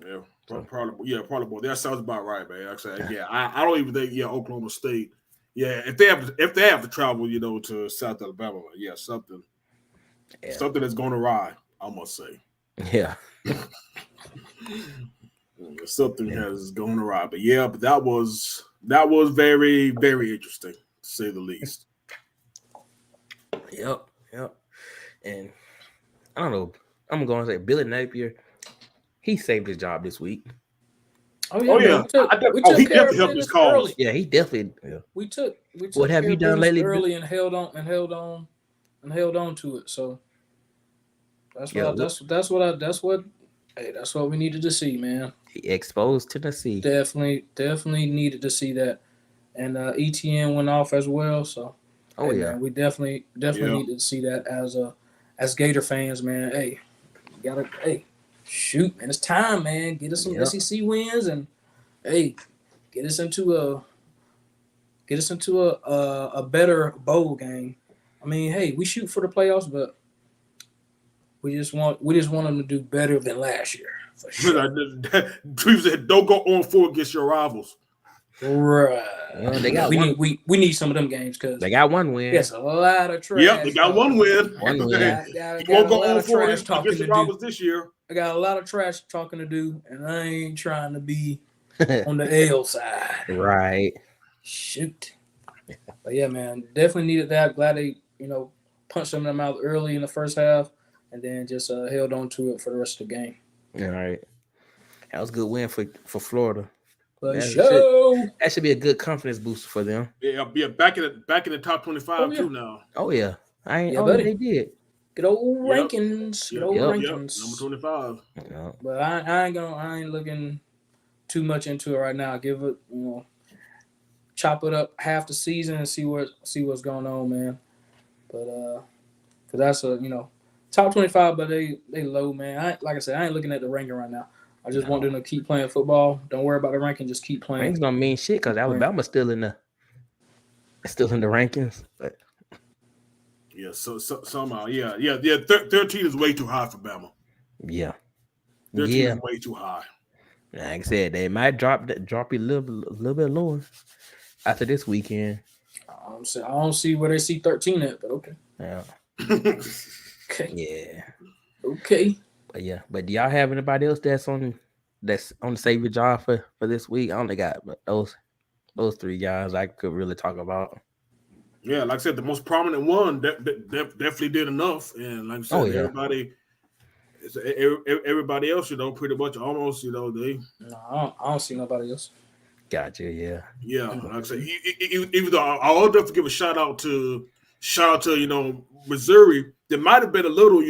Yeah, probably. That sounds about right, man. Like I said, I don't even think Oklahoma State. Yeah, if they have to travel, to South Alabama, something is going awry, I must say. Yeah. Something has gone awry, but that was very, very interesting to say the least. Yep. And I don't know. I'm going to say Billy Napier, he saved his job this week. He definitely helped his cause. Yeah, he definitely. Yeah. We took. What have you done lately? Early and held on to it. So that's what we needed to see, man. He exposed Tennessee. Definitely needed to see that, and ETN went off as well. So. Man, we definitely need to see that as Gator fans, man. Hey, shoot, man, it's time, man. Get us some SEC wins and get us into a better bowl game. I mean, hey, we shoot for the playoffs, but we just want them to do better than last year. For sure. Drew said, "Don't go 0-4 against your rivals." Right. Well, they got we need some of them games because they got one win. Yes, a lot of trash. Yep, they got one win. One win. You won't go 0-4 against the rivals this year. I got a lot of trash talking to do, and I ain't trying to be on the L side. Right. Shoot. But yeah, man, definitely needed that. Glad they, punched them in the mouth early in the first half, and then just held on to it for the rest of the game. All right. That was a good win for Florida. But That should be a good confidence booster for them. Yeah, back in the top 25 too now. Oh yeah, buddy. They did. Good old rankings. Good old rankings. Number 25. Yep. But I ain't looking too much into it right now. Give it, chop it up half the season and see what's going on, man. But because that's a top 25, but they low, man. Like I said, I ain't looking at the ranking right now. I just want them to keep playing football. Don't worry about the ranking. Just keep playing. Rankings don't mean shit because Alabama's still in the rankings. But yeah, so somehow, yeah. 13 is way too high for Bama. Yeah, 13 is way too high. Like I said, they might drop you a little bit lower after this weekend. I don't see where they see 13 at, but okay. Yeah. Okay. Yeah. Okay. But do y'all have anybody else that's on the savior job for this week? I only got but those three guys I could really talk about. Yeah, like I said, the most prominent one definitely did enough, and like I said, everybody else, pretty much almost, they. No, I don't see nobody else. Gotcha. Yeah. Yeah, like I said, even though I'll definitely give a shout out to Missouri. There might have been a little,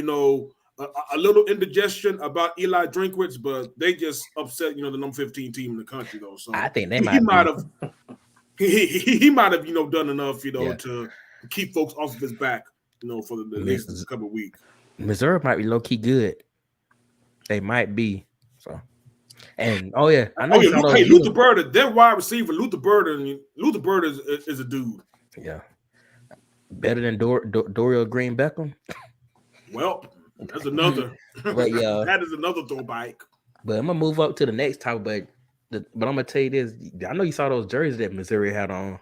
a little indigestion about Eli Drinkwitz, but they just upset, the number 15 team in the country, though. So I think he might have done enough, to keep folks off of his back, for the next couple of weeks. Missouri might be low key good. They might be. So, and I know. Luther Burden, their wide receiver, Luther Burden is a dude. Yeah, better than Dorial Green Beckham. Well. That's another. But that is another throwback. But I'm gonna move up to the next topic. But I'm gonna tell you this. I know you saw those jerseys that Missouri had on.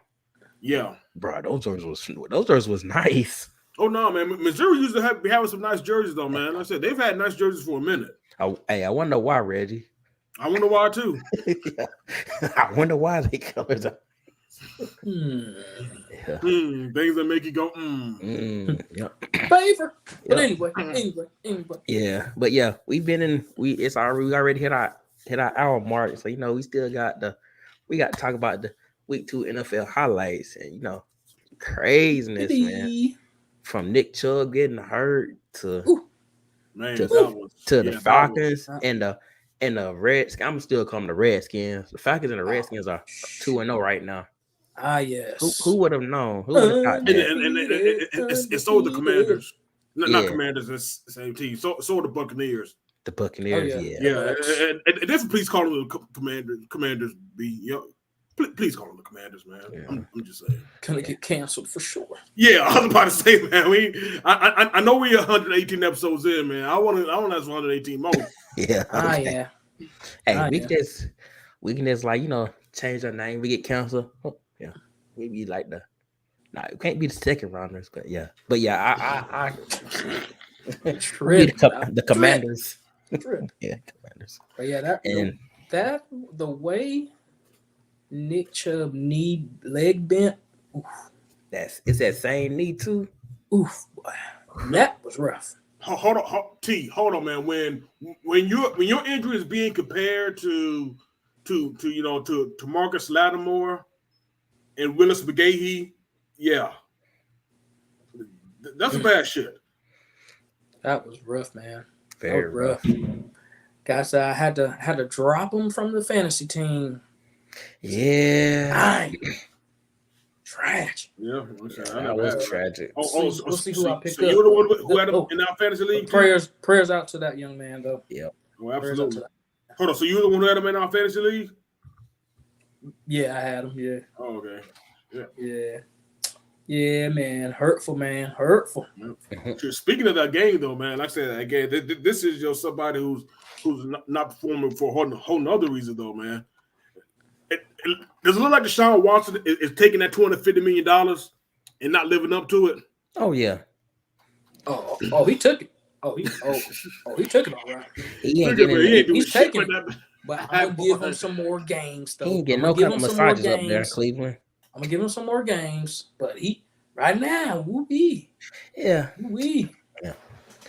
Yeah, bro, those jerseys was nice. Oh no, man! Missouri used to be having some nice jerseys though, man. Like I said, they've had nice jerseys for a minute. I wonder why, Reggie. I wonder why too. I wonder why they colors are. Things that make you go, Favor. But anyway. Yeah, but yeah, we already hit our hour mark. So we still got we got to talk about the week 2 NFL highlights and craziness, man. From Nick Chubb getting hurt to the Falcons and the Redskins. I'm still calling the Redskins. The Falcons and the Redskins are 2-0 right now. Ah, yes. Who would have known? Who would have thought that? And so the Commanders. Not Commanders, it's the same team. So the Buccaneers. The Buccaneers, yeah. And definitely please call them the Commanders. Please call them the Commanders, man. Yeah. I'm just saying. Gonna get canceled for sure. Yeah, I was about to say, man. I know we're 118 episodes in, man. I want to have 118 more. Yeah. Yeah. Hey, we can just change our name. We get canceled. Oh, yeah, we be like it can't be the second rounders, but yeah, I the Commanders. Yeah, Commanders. But yeah, that the way Nick Chubb leg bent. Oof. It's that same knee too. Oof, boy. That was rough. Hold on, man. When your injury is being compared to Marcus Lattimore and Willis McGahee, yeah, that's a bad shit. That was rough, man. Very rough. Guys, I had to drop him from the fantasy team. Yeah. Tragic. Yeah, that was tragic. We'll see who I picked up. You're the one who had him in our fantasy league. Prayers out to that young man, though. Yeah. Oh, absolutely. Hold on. So you're the one who had him in our fantasy league? Yeah, I had him. Yeah. Oh, okay. Yeah. Yeah, man. Hurtful, man. Hurtful. Speaking of that game, though, man, like I said, again, this is somebody who's not performing for a whole nother reason, though, man. Does it look like Deshaun Watson is taking that $250 million and not living up to it? Oh, yeah. Oh, he took it. he took it all right. He ain't Look at me, he getting. ain't doing He's shit taking with it. that. But I'm gonna give him some more games, though. He ain't getting I'm no gonna give kind him of some more massages up there in games. Cleveland. I'm gonna give him some more games, but he right now, whoopee, Yeah, whoopee. Yeah.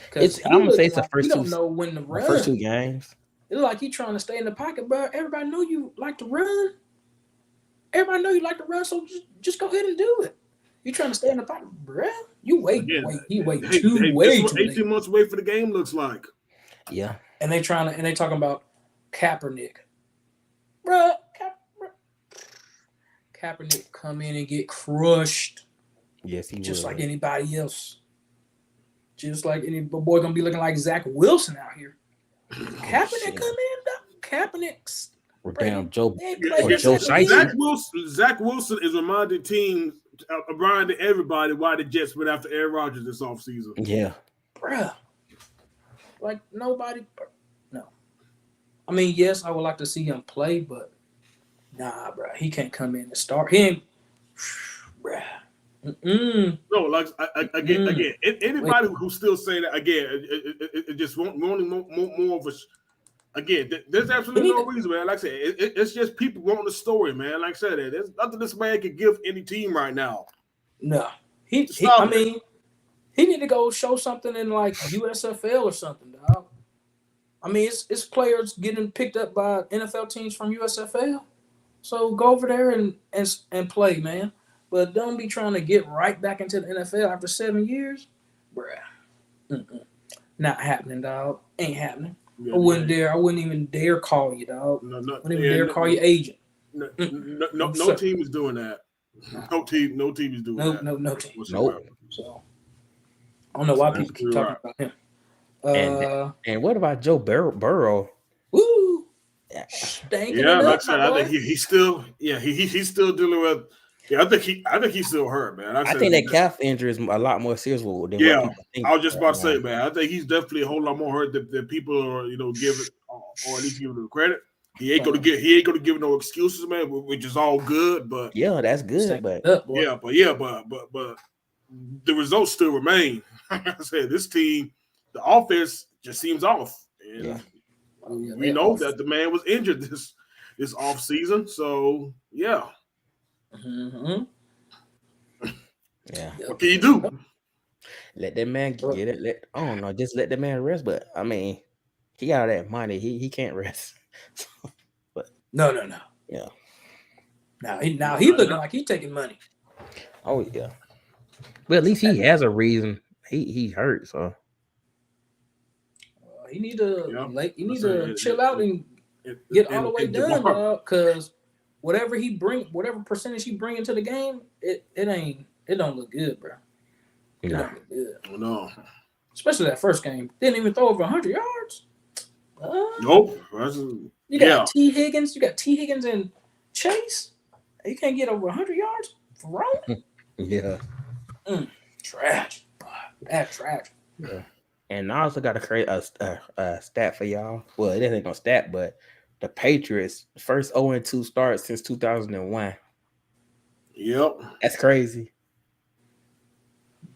Because I'm gonna say it's the like first he two. don't know when to The run. first 2 games. It's like he trying to stay in the pocket, bro. Everybody know you like to run. Everybody know you like to run, so just go ahead and do it. You trying to stay in the pocket, bro? You wait. He wait too This late. 18 months away for the game looks like. Yeah. And they talking about Kaepernick, bro. Kaepernick come in and get crushed. Yes, he just would. like anybody else. Just like any boy gonna be looking like Zach Wilson out here. Kaepernick come in, though. Kaepernick's damn Joe. Joe Shiesty. Zach Wilson is reminding teams, reminding everybody why the Jets went after Aaron Rodgers this offseason. Yeah. Bruh. Like nobody. No. I mean, yes, I would like to see him play, but nah, bruh. He can't come in and start. He ain't. Bruh. No, like again, anybody who's still saying that again, it just wanting more of a. Again, there's absolutely no reason, man. Like I said, it's just people wanting the story, man. Like I said, there's nothing this man can give any team right now. No, he need to go show something in like USFL or something, dog. I mean, it's players getting picked up by NFL teams from USFL, so go over there and play, man. But don't be trying to get right back into the NFL after 7 years, bruh. Not happening, dog. Ain't happening. Yeah, I wouldn't even dare call you, dog. No, I wouldn't even dare call you agent. No team is doing that. No team is doing that. No team. Nope. So I don't know why people keep talking about him. And what about Joe Burrow? Woo! Yeah, like I said, I think he's still he's still dealing with. Yeah, I think he's still hurt, man. I think that calf injury is a lot more serious than what people think. I was just about to say, man. I think he's definitely a whole lot more hurt than people are, giving or at least giving him credit. He ain't gonna give no excuses, man, which is all good. But yeah, that's good. But but the results still remain. Like I said, this team, the offense just seems off, and we know that the man was injured this off season. So yeah. Mm-hmm. Yeah. What can you do? Let that man get it. I don't know. Just let the man rest. But I mean, he got all that money. He can't rest. But no. Yeah. Now he looking like he taking money. Oh yeah. But at least he has a reason. He hurt. So he need to chill out and get all the way done, because whatever percentage he bring into the game, it don't look good, bro. It don't look good. Oh, no. Especially that first game. Didn't even throw over 100 yards. Nope. You got T. Higgins. You got T. Higgins and Chase. You can't get over 100 yards for Rome. Yeah. Trash. That's trash. Yeah. And I also got to create a stat for y'all. Well, it ain't no stat, but the Patriots first 0-2 start since 2001. Yep. That's crazy.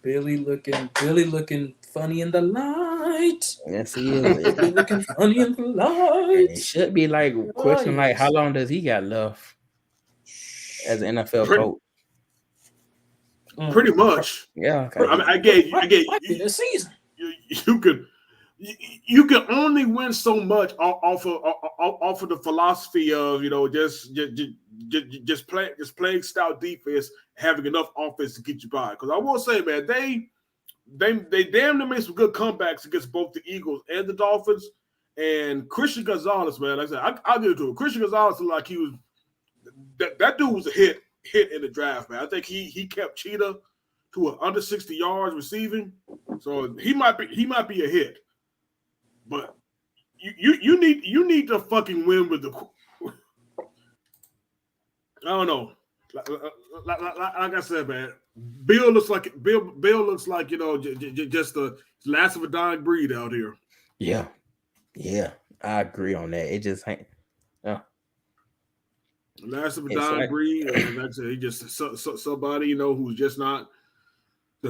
Billy looking funny in the light. Yes, he is. Billy looking funny in the light. It should be like question like how long does he got left as an NFL coach? Pretty much. Yeah. Okay. I mean, I get the season. You can only win so much off of the philosophy of just playing stout defense, having enough offense to get you by. Because I will say, man, they damn near made some good comebacks against both the Eagles and the Dolphins. And Christian Gonzalez, man, like I said, I'll give it to him. Christian Gonzalez looked like he was that dude was a hit in the draft, man. I think he kept Cheetah to under 60 yards receiving, so he might be a hit. But you need to fucking win with the. I don't know. Like I said, man, Bill looks like just the last of a dying breed out here. Yeah, I agree on that. It just ain't. Last of a dying breed, and like I said, he just somebody who's just not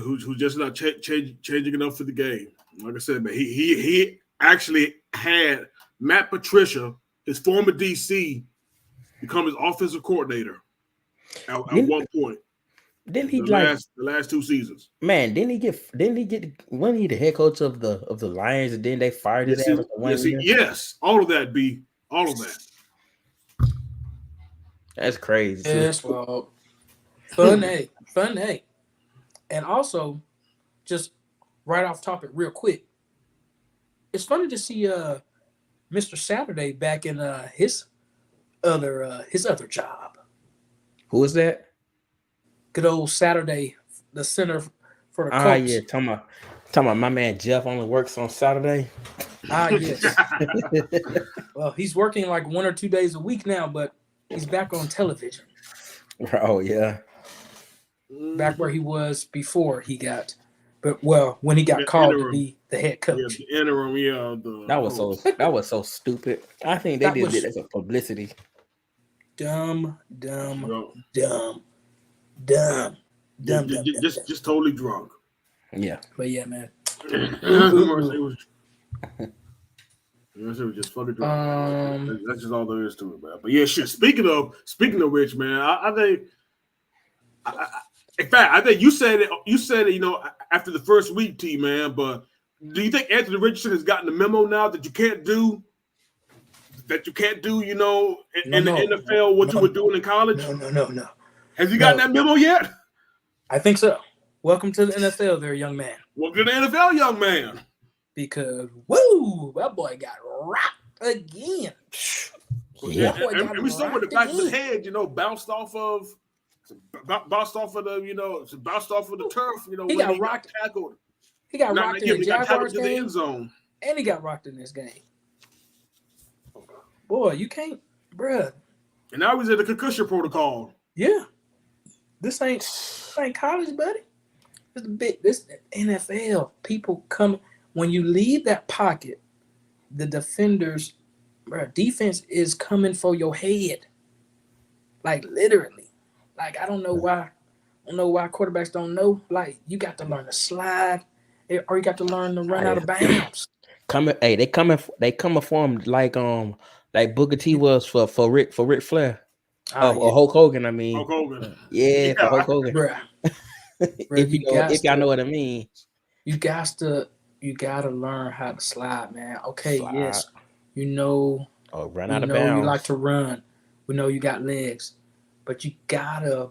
who's just not changing enough for the game. Like I said, man, he actually had Matt Patricia, his former DC, become his offensive coordinator at one point. Didn't he the last 2 seasons? Man, didn't he get wasn't he the head coach of the Lions and then they fired his ass? Yes, all of that, B. All of that. That's crazy. Yes, well, fun. And also, just right off topic, real quick, it's funny to see Mr. Saturday back in his other job. Who is that? Good old Saturday, the center for the Colts. Ah, yeah, talking about my man Jeff only works on Saturday. Ah, yes. Well, he's working like 1 or 2 days a week now, but he's back on television. Oh yeah, back where he was before he got, when he got called to be the head coach. Yeah, the interim, that was so stupid. I think they did it as a publicity. Dumb. Just totally drunk. Yeah. But yeah, man. It was just fucking drunk. That's just all there is to it, man. But yeah, shit. Speaking of which, man, I think. In fact, I think you said it. You said it. After the first week, T man. But do you think Anthony Richardson has gotten the memo now that you can't do? That you can't do, in the NFL, what you were doing in college? No. Has he gotten that memo yet? I think so. Welcome to the NFL there, young man. Welcome to the NFL, young man. Because, woo, that boy got rocked again. Yeah. And we saw with the back of his head, bounced off of the turf, he got rocked. Tackled. He got rocked in the Jaguars game. To the end zone. And he got rocked in this game. Boy, you can't, bruh. And now he's in the concussion protocol. Yeah. This ain't college, buddy. This NFL. People come when you leave that pocket, the defenders, defense is coming for your head. Like literally. Like I don't know why quarterbacks don't know. Like you got to learn to slide, or you got to learn to run out of bounds. They coming for him like Booker T was for Ric Flair. Or Hulk Hogan, I mean. Hulk Hogan. Yeah, for Hulk Hogan. Bruh. If y'all know what I mean. You gotta learn how to slide, man. Okay, slide. Yes. Run out of bounds. You like to run. We know you got legs. But you gotta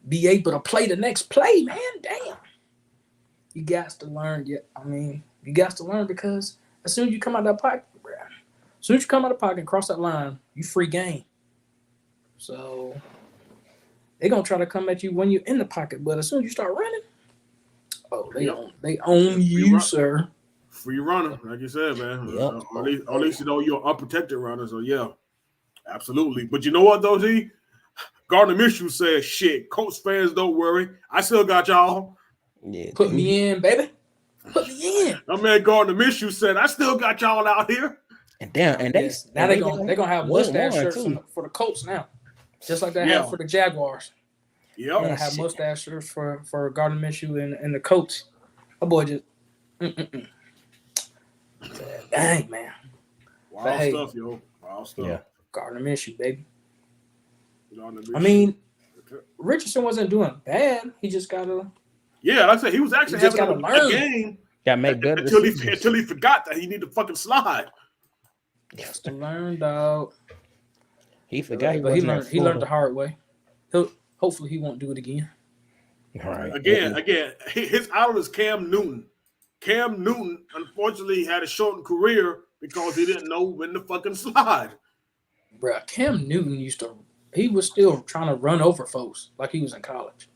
be able to play the next play, man. Damn. You got to learn. You got to learn because as soon as you come out of that pocket, as soon as you come out of the pocket and cross that line, you free game. So they're gonna try to come at you when you're in the pocket, but as soon as you start running, they own you, sir. Free runner, like you said, man. Yep. At least you're an unprotected runner. So yeah, absolutely. But you know what though, Z? Gardner Minshew said, "Shit, Colts fans, don't worry. I still got y'all. Yeah, put me in, baby. Put me in." My man Gardner Minshew said, "I still got y'all out here." And they're gonna have mustache shirts for the Colts now, just like they have for the Jaguars. Yep. They're gonna have mustache shirts for Gardner Minshew and the Colts. My boy just, dang man, wild stuff, yo, wild stuff. Yeah. Gardner Minshew, baby. I mean, Richardson wasn't doing bad. He just gotta. Yeah, like I said, he was actually having a game. Got to make better until he forgot that he needed to fucking slide. He has to learn, dog. He forgot, but he learned the hard way. Hopefully he won't do it again. All right. Again, his idol is Cam Newton. Cam Newton, unfortunately, had a shortened career because he didn't know when to fucking slide. Bruh, Cam Newton he was still trying to run over folks like he was in college.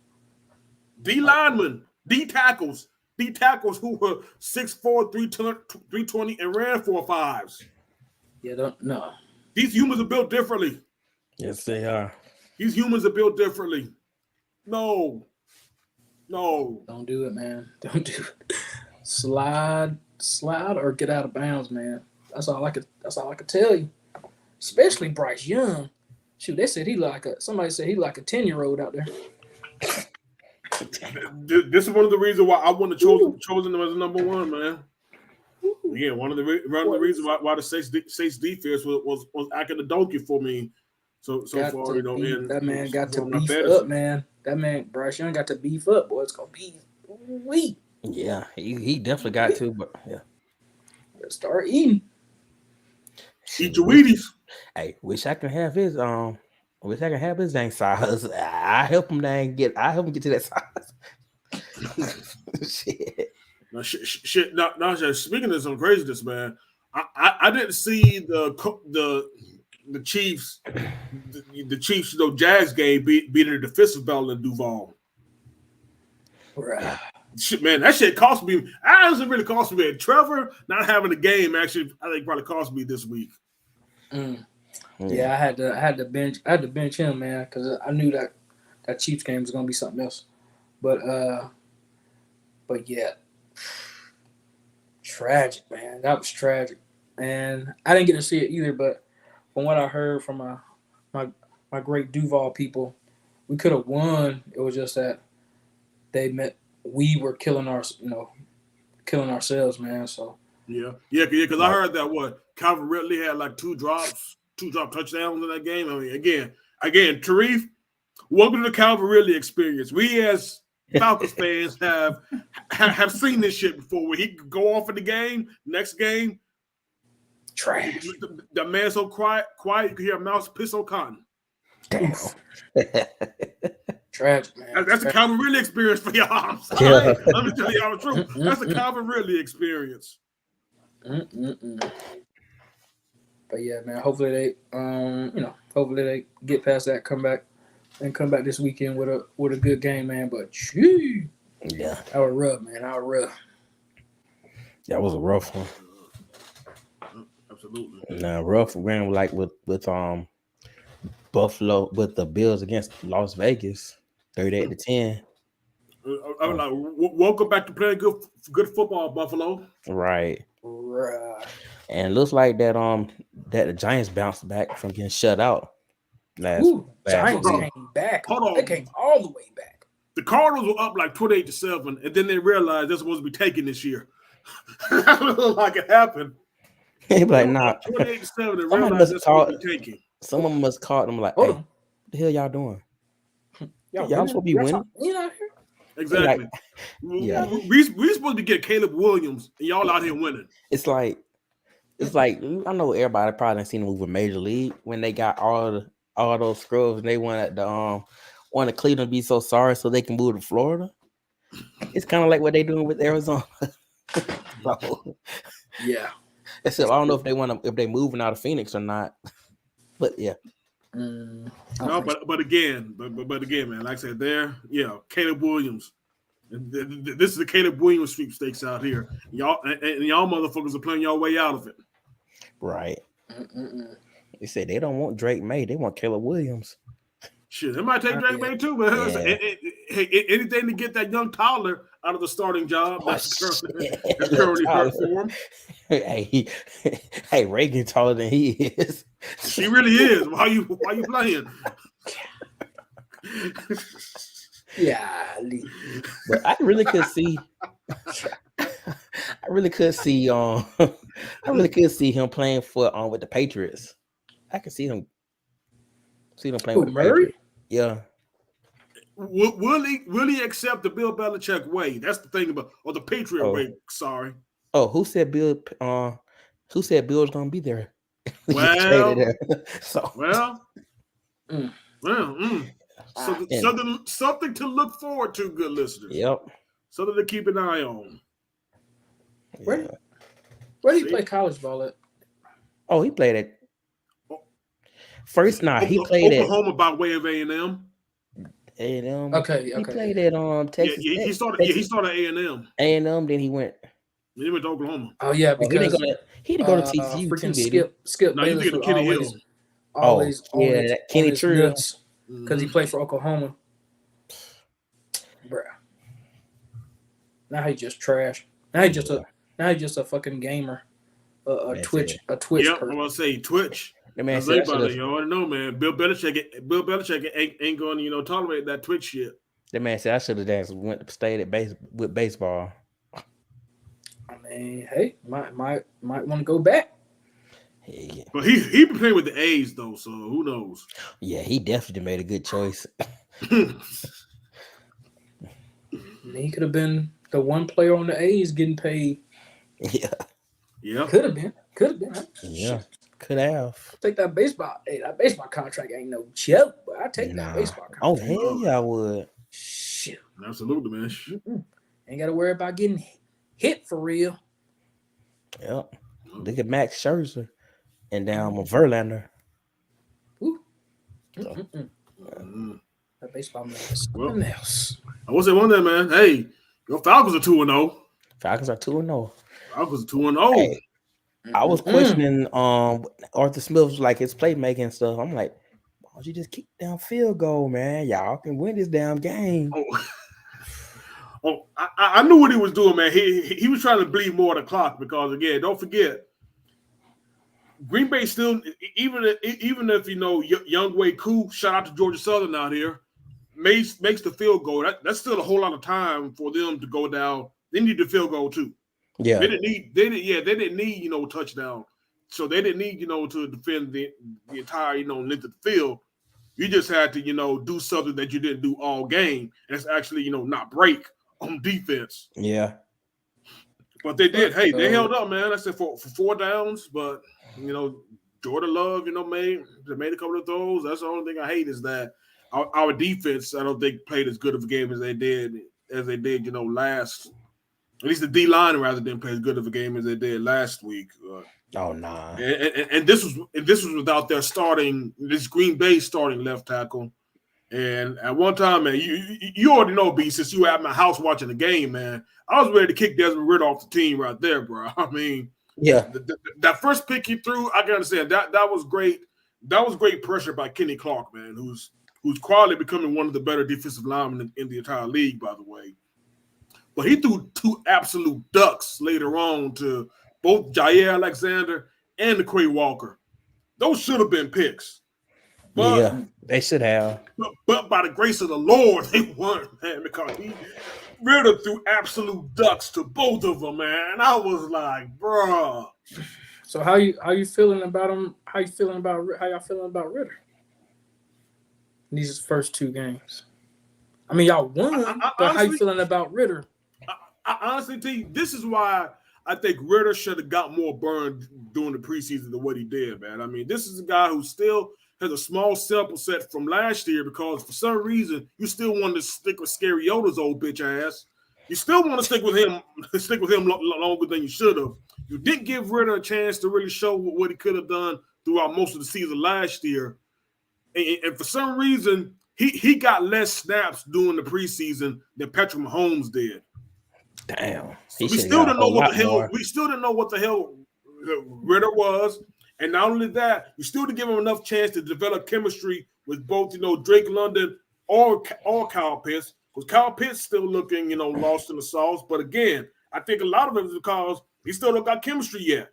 D linemen, D tackles who were 6'4", 320 and ran 4.5s. Yeah, no. These humans are built differently. Yes, they are. These humans are built differently. No. Don't do it, man. Don't do it. Slide or get out of bounds, man. That's all I could tell you. Especially Bryce Young. Shoot, they said somebody said he like a 10-year-old out there. This is one of the reasons why I wouldn't have chosen them as number one, man. Yeah, one of the reasons why the Saints defense was acting a donkey for me. So far, you know, that man got to beef up, man. That man, Bryce Young got to beef up, boy. It's gonna be weak. Yeah, he definitely got to, but yeah. Start eating. Eat your Wheaties. Hey, wish I could have his dang size. I help him get to that size. Shit. Now, shit. Now, speaking of some craziness, man, I didn't see the Chiefs, the Chiefs, you know, Jags game beating the defensive battle in Duval. Right. Shit, man, that shit cost me. That doesn't really cost me. Trevor not having a game actually, I think probably cost me this week. Yeah, I had to bench him, man, because I knew that Chiefs game was gonna be something else. But yeah, tragic, man. That was tragic, and I didn't get to see it either. But from what I heard from my great Duval people, we could have won. It was just that we were killing ourselves, man. So yeah, because I heard that Calvin Ridley had like two drop touchdowns in that game. I mean, again, Tarif, welcome to the Calvin Ridley experience. We as Falcons fans have seen this shit before, where he could go off in the game, next game, trash. The man so quiet you can hear a mouse piss on cotton. Damn. Tragic, man. That's a Calvin Ridley experience for y'all. I'm sorry. Let me tell y'all the truth. That's a Calvin Ridley experience. But yeah, man. Hopefully they get past that, come back this weekend with a good game, man. But yeah, that was rough, man. That was a rough one. Absolutely. Now rough ran like with Buffalo with the Bills against Las Vegas, 38-10. I'm like, welcome back to playing good football, Buffalo. Right. And it looks like that the Giants bounced back from getting shut out last. Giants came back. Hold on. They came all the way back. The Cardinals were up like 28-7, and then they realized they're supposed to be taking this year. That looked like it happened. They be like, nah. 28-7, they realized they're supposed to be taking. Someone must call them like, hey, what the hell y'all doing? Y'all supposed to be winning. Exactly. Like, yeah. We supposed to get Caleb Williams, and y'all out here winning. It's like I know everybody probably seen the movie Major League when they got all those scrubs and they wanted Cleveland to be so sorry so they can move to Florida. It's kind of like what they doing with Arizona. So, yeah. Except I don't know if they moving out of Phoenix or not. But yeah. No, but again, man, like I said, Caleb Williams. This is the Caleb Williams sweepstakes out here. Y'all motherfuckers are playing y'all way out of it. Right. They said they don't want Drake May, they want Caleb Williams. Shit, they might take Drake May too, but anything to get that young toddler out of the starting job. That's currently hurt for him. Hey, Reagan taller than he is. She really is. Why you playing? Yeah, but I really could see him playing for with the Patriots. I could see him playing with Murray. Patriots. Yeah. Will he accept the Bill Belichick way? That's the thing about, or the Patriot way. Sorry. Oh, who said Bill? Who said Bill was gonna be there? Well, something to look forward to, good listeners. Yep. Something to keep an eye on. Where did he play college ball at? Oh, he played at first. He played at Oklahoma by way of A&M. A&M. Okay. He played at Texas. Yeah, he started A&M. A&M, then he went to Oklahoma. Oh yeah, because he didn't go to TCU. Freaking Skip No, Bayless he did Kenny Hill. Always Kenny Trill. Because he played for Oklahoma. Bruh. Now he's just trash. Now he's just a fucking gamer. A Twitch Yep, person. I'm gonna say Twitch. The man you already know, man. Bill Belichick ain't going to tolerate that Twitch shit. That man said I should have stayed at with baseball. I mean, hey, might want to go back. Yeah. But he been playing with the A's though, so who knows? Yeah, he definitely made a good choice. He could have been the one player on the A's getting paid. Yeah. Yeah. Could have been. Yeah. Could have. Take that baseball. Hey, that baseball contract ain't no joke, but I take that baseball contract. Oh hell yeah, I would. Shit. Absolutely, man. Ain't got to worry about getting hit for real. Yep. Look at Max Scherzer and down Verlander. Ooh. So, That baseball man is something else. I will say one thing, man. Hey, your Falcons are 2-0. Falcons are 2-0. Falcons are 2-0. Hey, I was questioning Arthur Smith's like his playmaking stuff. I'm like, why don't you just kick down field goal, man? Y'all can win this damn game. I knew what he was doing, man. He was trying to bleed more of the clock because again, don't forget, Green Bay still even if Young Wei Koo, shout out to Georgia Southern out here, makes the field goal. That's still a whole lot of time for them to go down. They need the field goal too. Yeah, they didn't need touchdown, so they didn't need to defend the entire length of the field. You just had to do something that you didn't do all game, and it's actually not break on defense. Yeah, but they did. Hey, they held up, man. I said for 4 downs, but Jordan Love, made a couple of throws. That's the only thing I hate is that our defense, I don't think played as good of a game as they did last. At least the D line rather didn't play as good of a game as they did last week. Oh nah. And this was without their this Green Bay starting left tackle. And at one time, man, you already know, B, since you were at my house watching the game, man, I was ready to kick Desmond Ridder off the team right there, bro. I mean, yeah, that first pick he threw, I can understand that was great. That was great pressure by Kenny Clark, man, who's quietly becoming one of the better defensive linemen in the entire league, by the way. But he threw 2 absolute ducks later on to both Jair Alexander and Quay Walker. Those should have been picks. But, yeah, they should have. But by the grace of the Lord, they weren't, man, because Ridder threw absolute ducks to both of them, man. I was like, bruh. So how you feeling about him? How y'all feeling about Ridder? These first 2 games. I mean, y'all won, but how you feeling about Ridder? I honestly tell you, this is why I think Ridder should have got more burned during the preseason than what he did, man. I mean, this is a guy who still has a small sample set from last year because for some reason you still want to stick with Scariota's old bitch ass. You still want to stick with him longer than you should have. You didn't give Ridder a chance to really show what he could have done throughout most of the season last year. And for some reason, he got less snaps during the preseason than Patrick Mahomes did. Damn. So we still didn't know what the hell. We still didn't know what the hell Ridder was, and not only that, you still didn't give him enough chance to develop chemistry with both, Drake London or Kyle Pitts. Because Kyle Pitts still looking, lost in the sauce. But again, I think a lot of it is because he still don't got chemistry yet.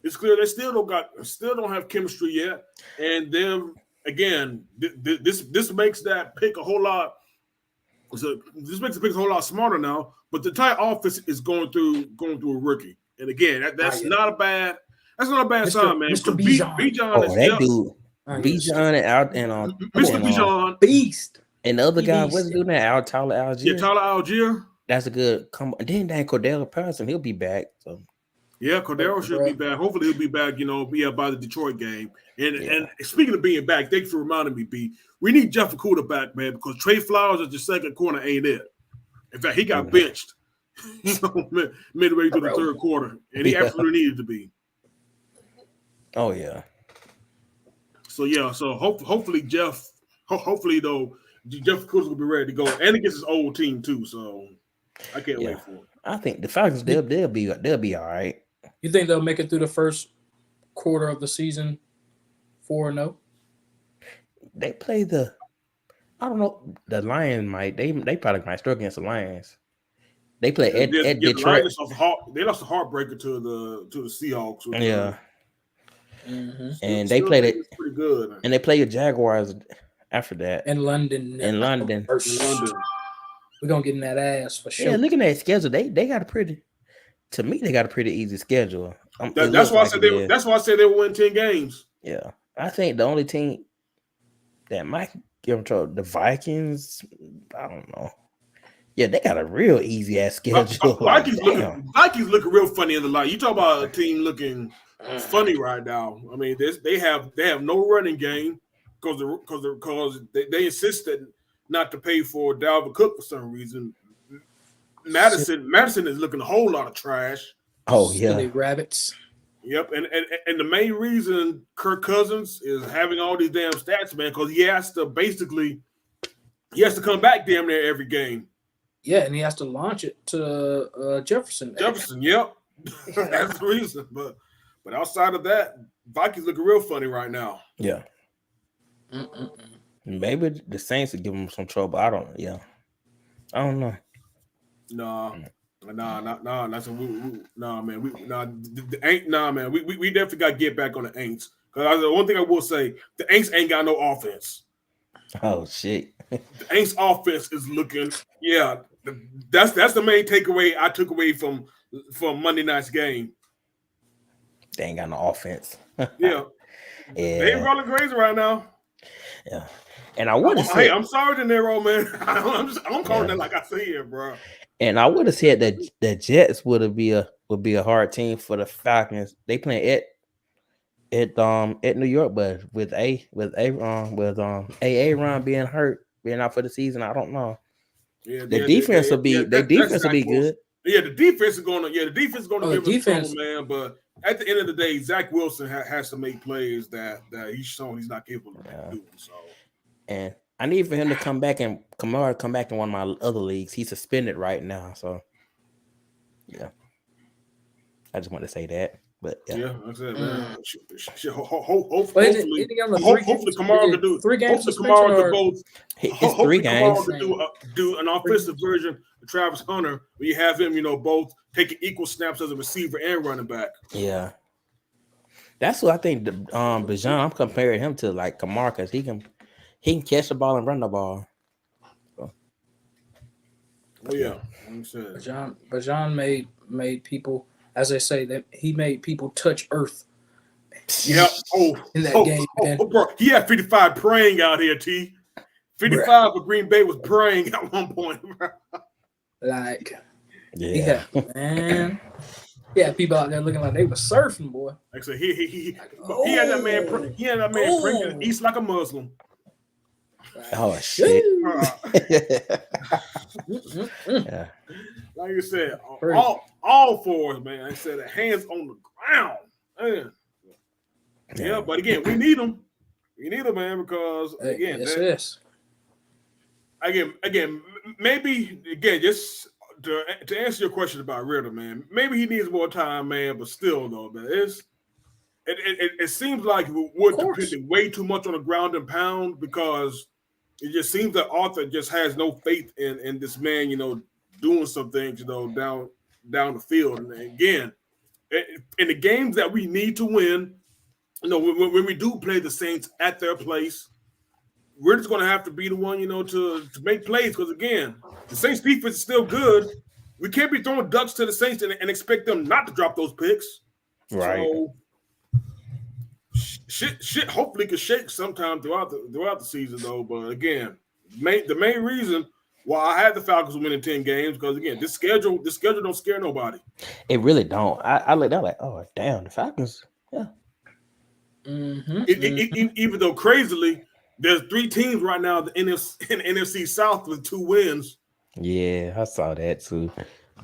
It's clear they still don't have chemistry yet. And then again, this makes that pick a whole lot. So this makes the pick a whole lot smarter now. But the entire offense is going through a rookie. And again, that's not a bad sign, man. Mr. Bijan. Bijan and Mr. Bijan. Beast. And the other guy, what's doing that? Tyler Algier. Yeah, Tyler Algier. That's a good come. And then Cordell Patterson, he'll be back. So yeah, Cordell should be back. Hopefully he'll be back, by the Detroit game. And speaking of being back, thanks for reminding me, B. We need Jeff Okudah back, man, because Trey Flowers at the second corner ain't it. In fact, he got benched midway through the third quarter, and he absolutely needed to be. Oh yeah. So yeah, hopefully Jeff Okudah's gonna be ready to go, and he gets his old team too. So I can't wait for it. I think the Falcons they'll be all right. You think they'll make it through the first quarter of the season 4-0? They play the Lions might. They probably might struggle against the Lions. They play at Detroit. They lost a heartbreaker to the Seahawks. Yeah. Mm-hmm. And they played it pretty good. And they play the Jaguars After that, in London. in London. In London. We're gonna get in that ass for sure. Yeah, looking at that schedule, they got a pretty. To me, they got a pretty easy schedule. That's why I said that's why I said they will win 10 games. Yeah, I think the only team that might give them trouble, the Vikings. I don't know. Yeah, they got a real easy ass schedule. Vikings looking real funny in the light. You talk about a team looking funny right now. I mean, they have no running game because they insisted not to pay for Dalvin Cook for some reason. Madison is looking a whole lot of trash. Oh yeah, Silly rabbits. Yep, and the main reason Kirk Cousins is having all these damn stats, man, because he has to come back damn near every game. Yeah, and he has to launch it to Jefferson. Yep, that's the reason. But outside of that, Vikings looking real funny right now. Yeah. Maybe the Saints will give them some trouble. I don't know. Nah, that's man. We definitely got to get back on the Aints. Because the one thing I will say, the Aints ain't got no offense. Oh shit. The Aints offense is looking, that's the main takeaway I took away from Monday night's game. They ain't got no offense. Yeah. They ain't rolling crazy right now. Yeah. And I would have said, hey, I'm sorry, De Niro, man. I'm calling it like I see it, bro. And I would have said that the Jets would be a hard team for the Falcons. They playing at New York, but with AA Ron being hurt, being out for the season, I don't know. Yeah, the defense will be good. Yeah, the defense is going to give us trouble, man. But at the end of the day, Zach Wilson has to make plays that he's shown he's not capable of doing. So, and I need for him to come back and Kamara come back in one of my other leagues. He's suspended right now, so yeah. I just want to say that, but yeah, that's it, man. Hopefully Kamara could do 3 games. Hopefully Kamara could both. It's 3 games. Kamara could do an offensive version of Travis Hunter, where you have him, both taking equal snaps as a receiver and running back. Yeah, that's what I think. Bijan, I'm comparing him to like Kamara because he can catch the ball and run the ball. So. Oh yeah, Bijan made people, as they say, that he made people touch earth. Yep. In that game, bro, he had 55 praying out here. 55 for Green Bay was praying at one point. Bro. Like, yeah, man. Yeah, people out there looking like they were surfing, boy. Like I said, he had that man. He had that man praying east like a Muslim. Oh shit! Yeah. Like you said, all fours, man. I said the hands on the ground, man. Yeah, but again, we need them. We need them, man, because again, maybe just to answer your question about Ritter, man. Maybe he needs more time, man. But still, though, man, it seems like we're depending way too much on the ground and pound because. It just seems that Arthur just has no faith in this man, doing some things, down the field. And again, in the games that we need to win, when we do play the Saints at their place, we're just going to have to be the one, to make plays. Because again, the Saints defense is still good. We can't be throwing ducks to the Saints and expect them not to drop those picks. Right. So, shit hopefully could shake sometime throughout the season though. But again, the main reason why I had the Falcons winning 10 games because again, this schedule don't scare nobody. It really don't. I looked out like, oh damn, the Falcons. Yeah. Even though crazily, there's 3 teams right now in the NFC South with 2 wins. Yeah, I saw that too.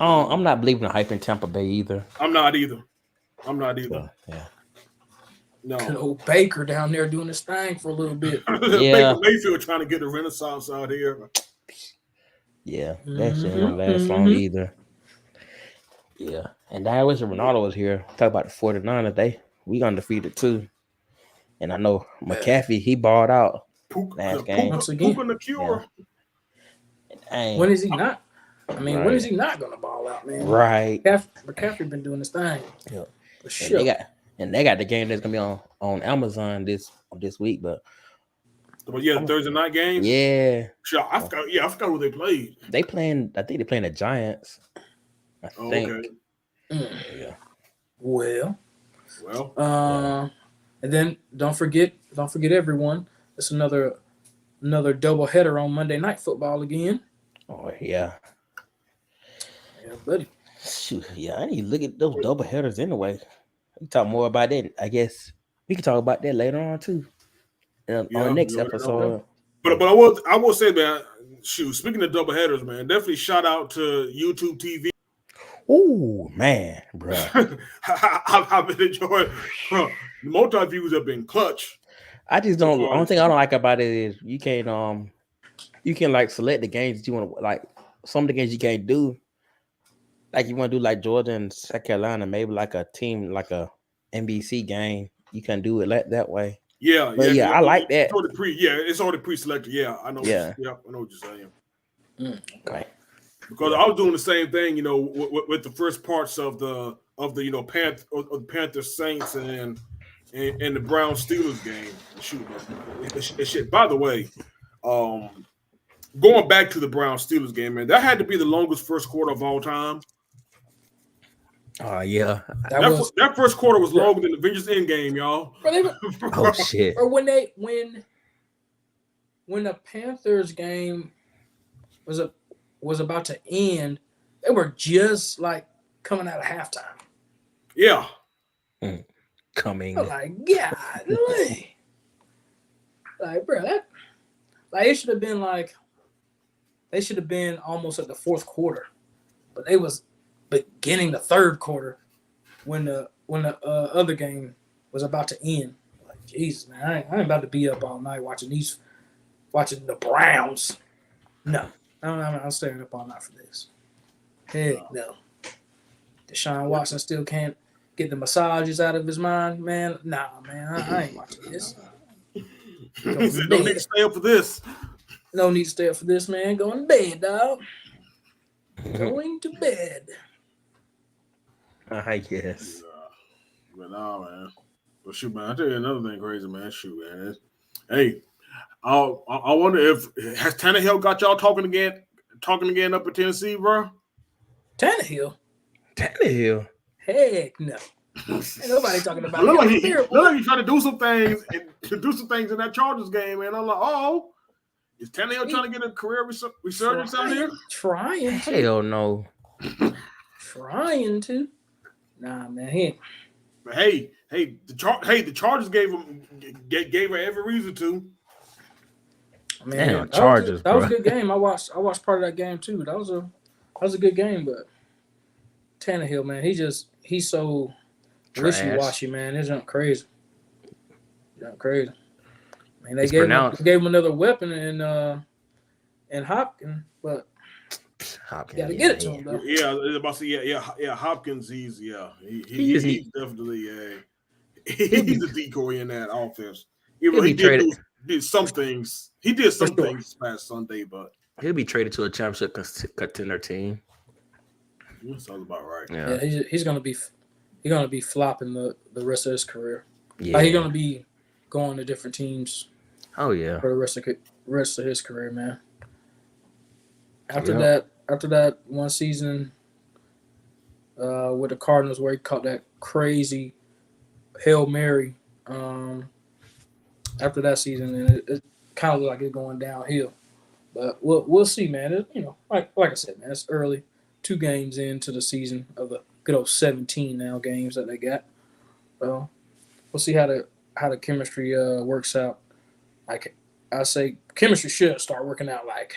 I'm not believing the hype in Tampa Bay either. I'm not either. So, yeah. No. Old Baker down there doing his thing for a little bit. Yeah. Baker Mayfield trying to get a renaissance out here. Yeah, that shit don't last long either. Yeah. And I wish Ronaldo was here. Talk about the 49ers. We undefeated too. And I know McCaffrey, he balled out last game. Once again. The cure. Yeah. When is he not? I mean, when is he not going to ball out, man? Right. McCaffrey been doing his thing. Yeah. For sure. And they got the game that's gonna be on Amazon this week, but But yeah, the Thursday night game. Yeah. Sure, I forgot. Yeah, I forgot who they played. They playing. I think they playing the Giants. I think. Okay. Yeah. Well. And then don't forget everyone. It's another double header on Monday Night Football again. Oh yeah. Yeah, buddy. Shoot, yeah, I need to look at those double headers anyway. We can talk more about that. I guess we can talk about that later on too. On the next episode. But I will say, man, shoot, speaking of double headers, man, definitely shout out to YouTube TV. Oh man, bro. I've been enjoying multi views have been clutch. I just don't. The only thing I don't like about it is you can like select the games that you want to like. Some of the games you can't do. Like you want to do like Georgia and South Carolina, maybe like a team like a NBC game. You can do it that way. Yeah, but I like that. It's already pre-selected. Yeah, I know. Yeah, I know what you're saying. Okay. Because I was doing the same thing, you know, with the first parts of the Panther Saints and the Brown Steelers game. Shoot, man. Shit. By the way, going back to the Brown Steelers game, man, that had to be the longest first quarter of all time. Oh yeah, that first quarter was longer than the Avengers Endgame, y'all. Oh shit! Or when the Panthers game was about to end, they were just like coming out of halftime. Yeah, coming. I was like, golly. Like, bro, that like it should have been like they should have been almost at the fourth quarter, but they was beginning the third quarter when the other game was about to end. Like, Jesus, man, I ain't about to be up all night watching the Browns. No, I'm staying up all night for this. Heck no. Deshaun Watson still can't get the massages out of his mind, man. Nah, man, I ain't watching this. No need to stay up for this. No need to stay up for this, man. Going to bed, dog. Going to bed. I guess. But no, man. Well, shoot, man. I tell you another thing crazy, man. Shoot, man. Hey, I wonder if has Tannehill got y'all talking again up in Tennessee, bro? Tannehill. Heck no. Ain't nobody talking about look like he's trying to do some things in that Chargers game, man. I'm like, oh, is Tannehill trying to get a career resurgence out here? Trying to. Hell no. Trying to. Nah, man. He. But hey, the Chargers gave her every reason to. Man, damn, Chargers. That was a good game. I watched part of that game too. That was a good game, but Tannehill, man, he's so wishy-washy, man. It's not crazy. I mean, they gave him another weapon in Hopkins, but Hopkins, gotta get it to him though. Yeah, I was about to say, yeah. Hopkins, he's definitely he's a decoy in that offense. Even though he did some things. He did some things this past Sunday, but he'll be traded to a championship contender team. That sounds about right. Yeah, he's gonna be flopping the rest of his career. Yeah, he's gonna be going to different teams. Oh yeah, for the rest of his career, man. After that one season with the Cardinals where he caught that crazy Hail Mary. After that season, and it kind of looked like it's going downhill. But we'll see, man. Like I said, man, it's early. 2 games into the season of the good old 17 now games that they got. So we'll see how the chemistry works out. Like I say, chemistry should start working out like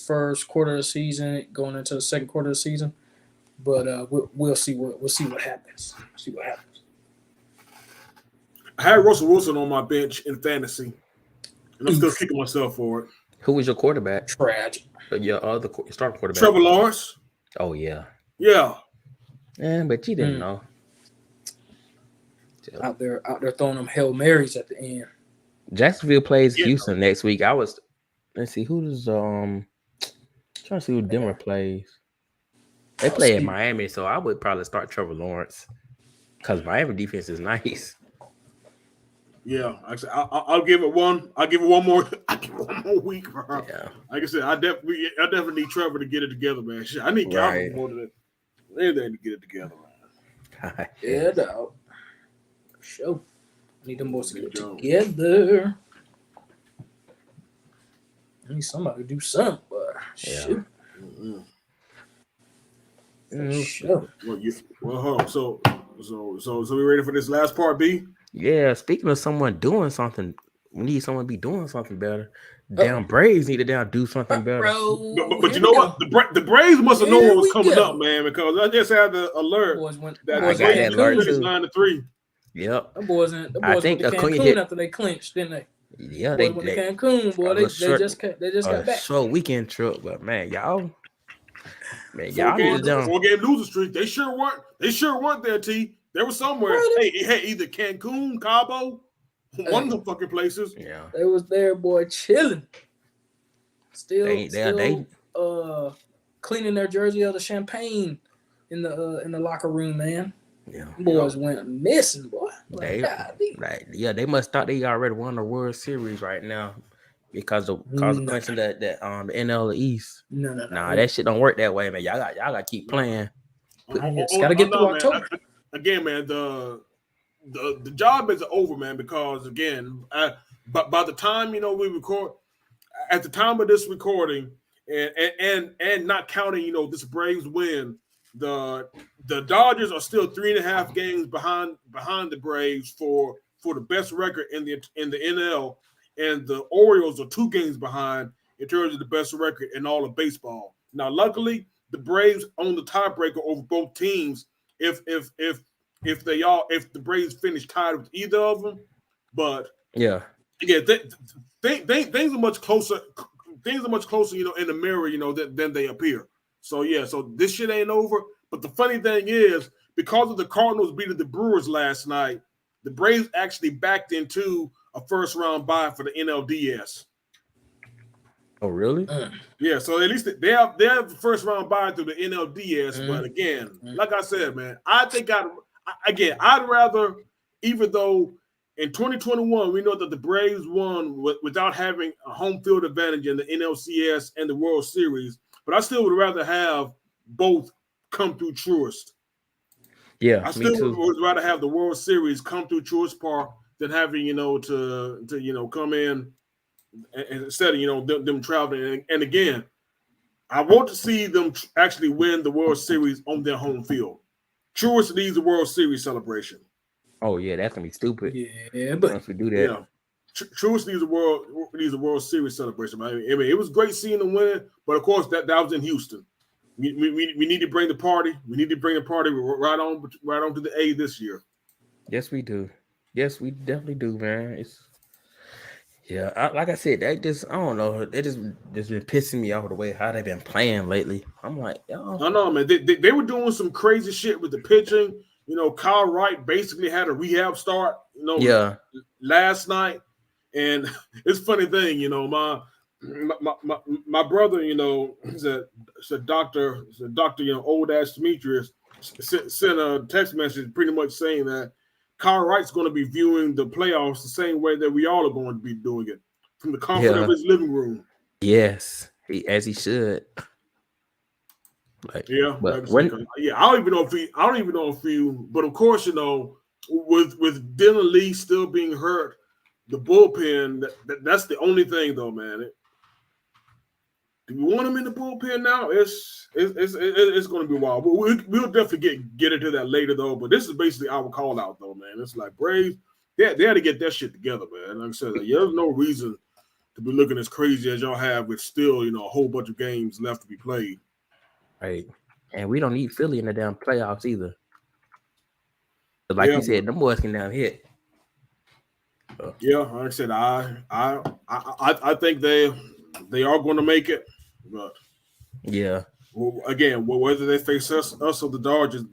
first quarter of the season, going into the second quarter of the season. But we'll see what happens. See what happens. I had Russell Wilson on my bench in fantasy, and I'm still kicking myself for it. Who was your quarterback? Tragic. Your starting quarterback. Trevor Lawrence. Oh yeah. Yeah. Yeah, but you didn't know. Out there throwing them Hail Marys at the end. Jacksonville plays Houston next week. Let's see who's trying to see who Denver plays. They play in Miami, so I would probably start Trevor Lawrence because Miami defense is nice. Yeah, actually, I'll give it one. I'll give it one more. I give it one more week, bro. Yeah. Like I said, I definitely need Trevor to get it together, man. Shit, I need Calvin Right. more than anything to get it together, man. Yeah, dog. Sure. Need them boys to get Jones. together. I need somebody to do something, but shoot. Mm-hmm. Sure. Well, hold on. So we ready for this last part, B? Yeah, speaking of someone doing something, we need someone to be doing something better. Damn Braves need to down do something better. Bro, But you know what? The Braves must have known Here what was we coming go. up, man, because I just had the alert that I got that alert too. 9-3. Yep. The boys went to Acuna Cancun hit- after they clinched, didn't they? Yeah, Boys went to Cancun, boy. They just got back. Short weekend trip, but man, y'all need to down. 4-game losing streak. They sure weren't there, T. They were somewhere. Hey, either Cancun, Cabo, one of them fucking places. Yeah. They was there, boy, chilling. Still cleaning their jersey of the champagne in the locker room, man. Yeah. Boys went missing, boy. They must thought they already won the World Series right now because of clinching the NL East. No. Nah, that shit don't work that way, man. Y'all got to keep playing. Gotta get through October. Again, man, the job isn't over, man, because again, but by the time we record, at the time of this recording, and not counting this Braves win, the Dodgers are still 3.5 games behind the Braves for the best record in the NL, and the Orioles are 2 games behind in terms of the best record in all of baseball. Now, luckily, the Braves own the tiebreaker over both teams. If the Braves finish tied with either of them, but yeah, things are much closer. Things are much closer, in the mirror, than they appear. So yeah, so this shit ain't over. But the funny thing is, because of the Cardinals beating the Brewers last night, the Braves actually backed into a first-round bye for the NLDS. Oh, really? Yeah, so at least they have the first-round bye through the NLDS. But again, like I said, man, I think I'd rather, even though in 2021 we know that the Braves won without having a home field advantage in the NLCS and the World Series, but I still would rather have both come through Truist. Yeah, I still would rather have the World Series come through Truist Park than having to come in and instead of them traveling. And again, I want to see them actually win the World Series on their home field. Truist needs a World Series celebration. Oh yeah, that's gonna be stupid. Yeah, but once we do that, yeah, Truist needs a World Series celebration. I mean, it was great seeing them win, but of course that was in Houston. We need to bring the party. We need to bring the party right on to the A this year. Yes, we do. Yes, we definitely do, man. Like I said, I don't know. It just been pissing me off the way how they've been playing lately. I'm like, yo. I know, man. They were doing some crazy shit with the pitching. Kyle Wright basically had a rehab start. Last night, and it's a funny thing. My brother, he's a doctor, old ass Demetrius, sent a text message pretty much saying that Kyle Wright's going to be viewing the playoffs the same way that we all are going to be doing it, from the comfort of his living room. Yes, as he should. I don't even know if he. But of course, with Dylan Lee still being hurt, the bullpen. That's the only thing, though, man. Do you want him in the bullpen now? It's going to be wild. But we'll definitely get into that later, though. But this is basically our call out, though, man. It's like Braves. They had to get that shit together, man. Like I said, there's no reason to be looking as crazy as y'all have with still, a whole bunch of games left to be played. Right. And we don't need Philly in the damn playoffs either. But like you said, them boys can down hit. Yeah, like I said, I think they are going to make it. But yeah, again, whether they face us or the Dodgers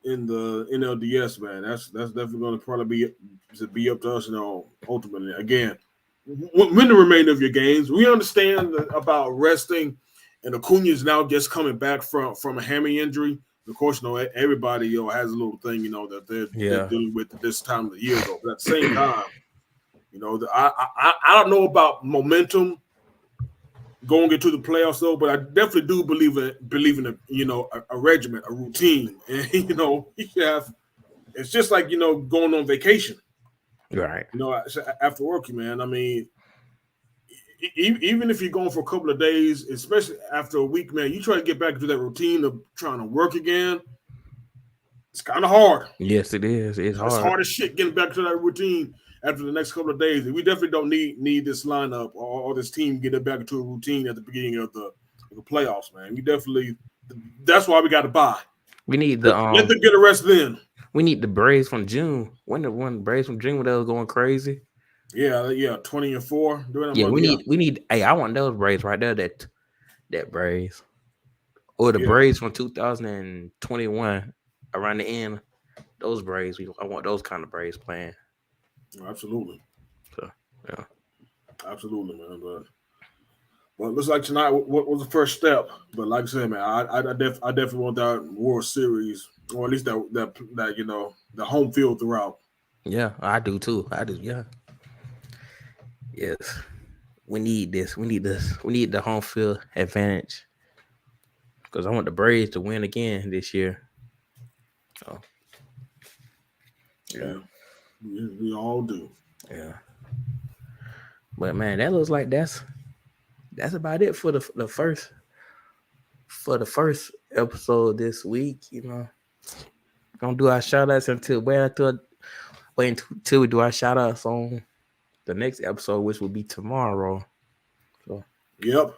in the NLDS, man, that's definitely going to probably be up to us, ultimately. Again, win the remainder of your games. We understand about resting, and Acuna is now just coming back from a hammy injury. Of course, everybody has a little thing, that they're dealing with at this time of the year, though. But at the same time, You know, I don't know about momentum going into the playoffs though, but I definitely do believe in a regimen, a routine, and you have. It's just like going on vacation. Right. After work, man. I mean, even if you're going for a couple of days, especially after a week, man, you try to get back into that routine of trying to work again. It's kind of hard. Yes, it is. It's hard. It's hard as shit getting back to that routine after the next couple of days. We definitely don't need this lineup or this team getting back into a routine at the beginning of the playoffs, man. We definitely. That's why we got to buy. We need the let them get a rest then. We need the Braves from June. When the Braves from June when they was going crazy. Yeah, 20-4. Yeah, we need. Hey, I want those Braves right there. That Braves, or the Braves from 2021 around the end. Those Braves, I want those kind of Braves playing. Absolutely. So yeah, absolutely, man. But it looks like tonight was the first step. But like I said, man, I definitely want that World Series, or at least that the home field throughout. Yeah, I do too. I do. Yeah. Yes, we need this. We need this. We need the home field advantage because I want the Braves to win again this year. So, yeah, we all do. Yeah, but man, that looks like that's about it for the first episode this week. Gonna do our shout outs until we do our shout outs on the next episode, which will be tomorrow. So Yep.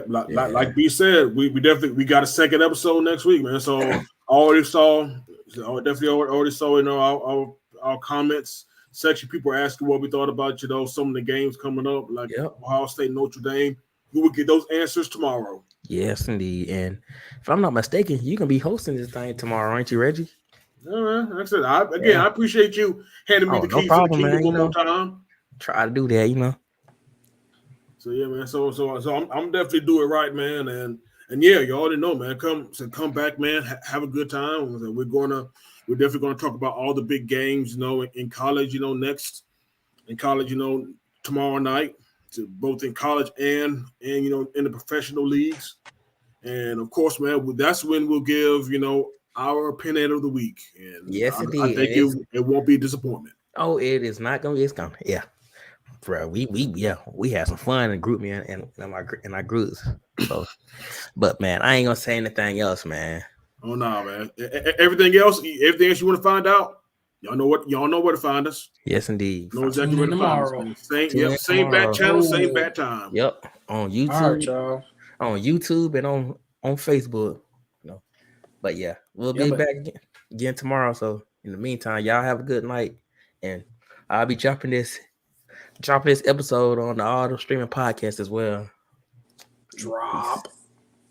Like B said, we definitely got a second episode next week, man. So I already saw our comments section. People are asking what we thought about some of the games coming up, like Ohio State, Notre Dame. We will get those answers tomorrow. Yes, indeed. And if I'm not mistaken, you can be hosting this thing tomorrow, aren't you, Reggie? All right. Like I said, I appreciate you handing me the keys to the kingdom one more time. Try to do that, So yeah, man. So I'm definitely doing it right, man. And yeah, you already know, man. Come back, man. Have a good time. We're definitely gonna talk about all the big games, in college, next in college, tomorrow night, both in college and in the professional leagues. And of course, man, that's when we'll give our opinion of the week. And yes, indeed. I think it won't be a disappointment. Oh, it is not gonna. It's gonna. Yeah. Bro, we had some fun in group, man, and our groups. So, but man, I ain't gonna say anything else, man. Oh no, man. Everything else you want to find out, y'all know where to find us. Yes, indeed. Know exactly where to find us. Same bat channel, same bat time. Yep, on YouTube. All right, y'all. On YouTube and on Facebook. But yeah, we'll be back again tomorrow. So in the meantime, y'all have a good night, and I'll be dropping this episode on all the streaming podcasts as well.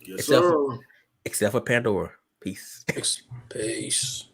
Yes, sir. Except for Pandora. Peace. Peace.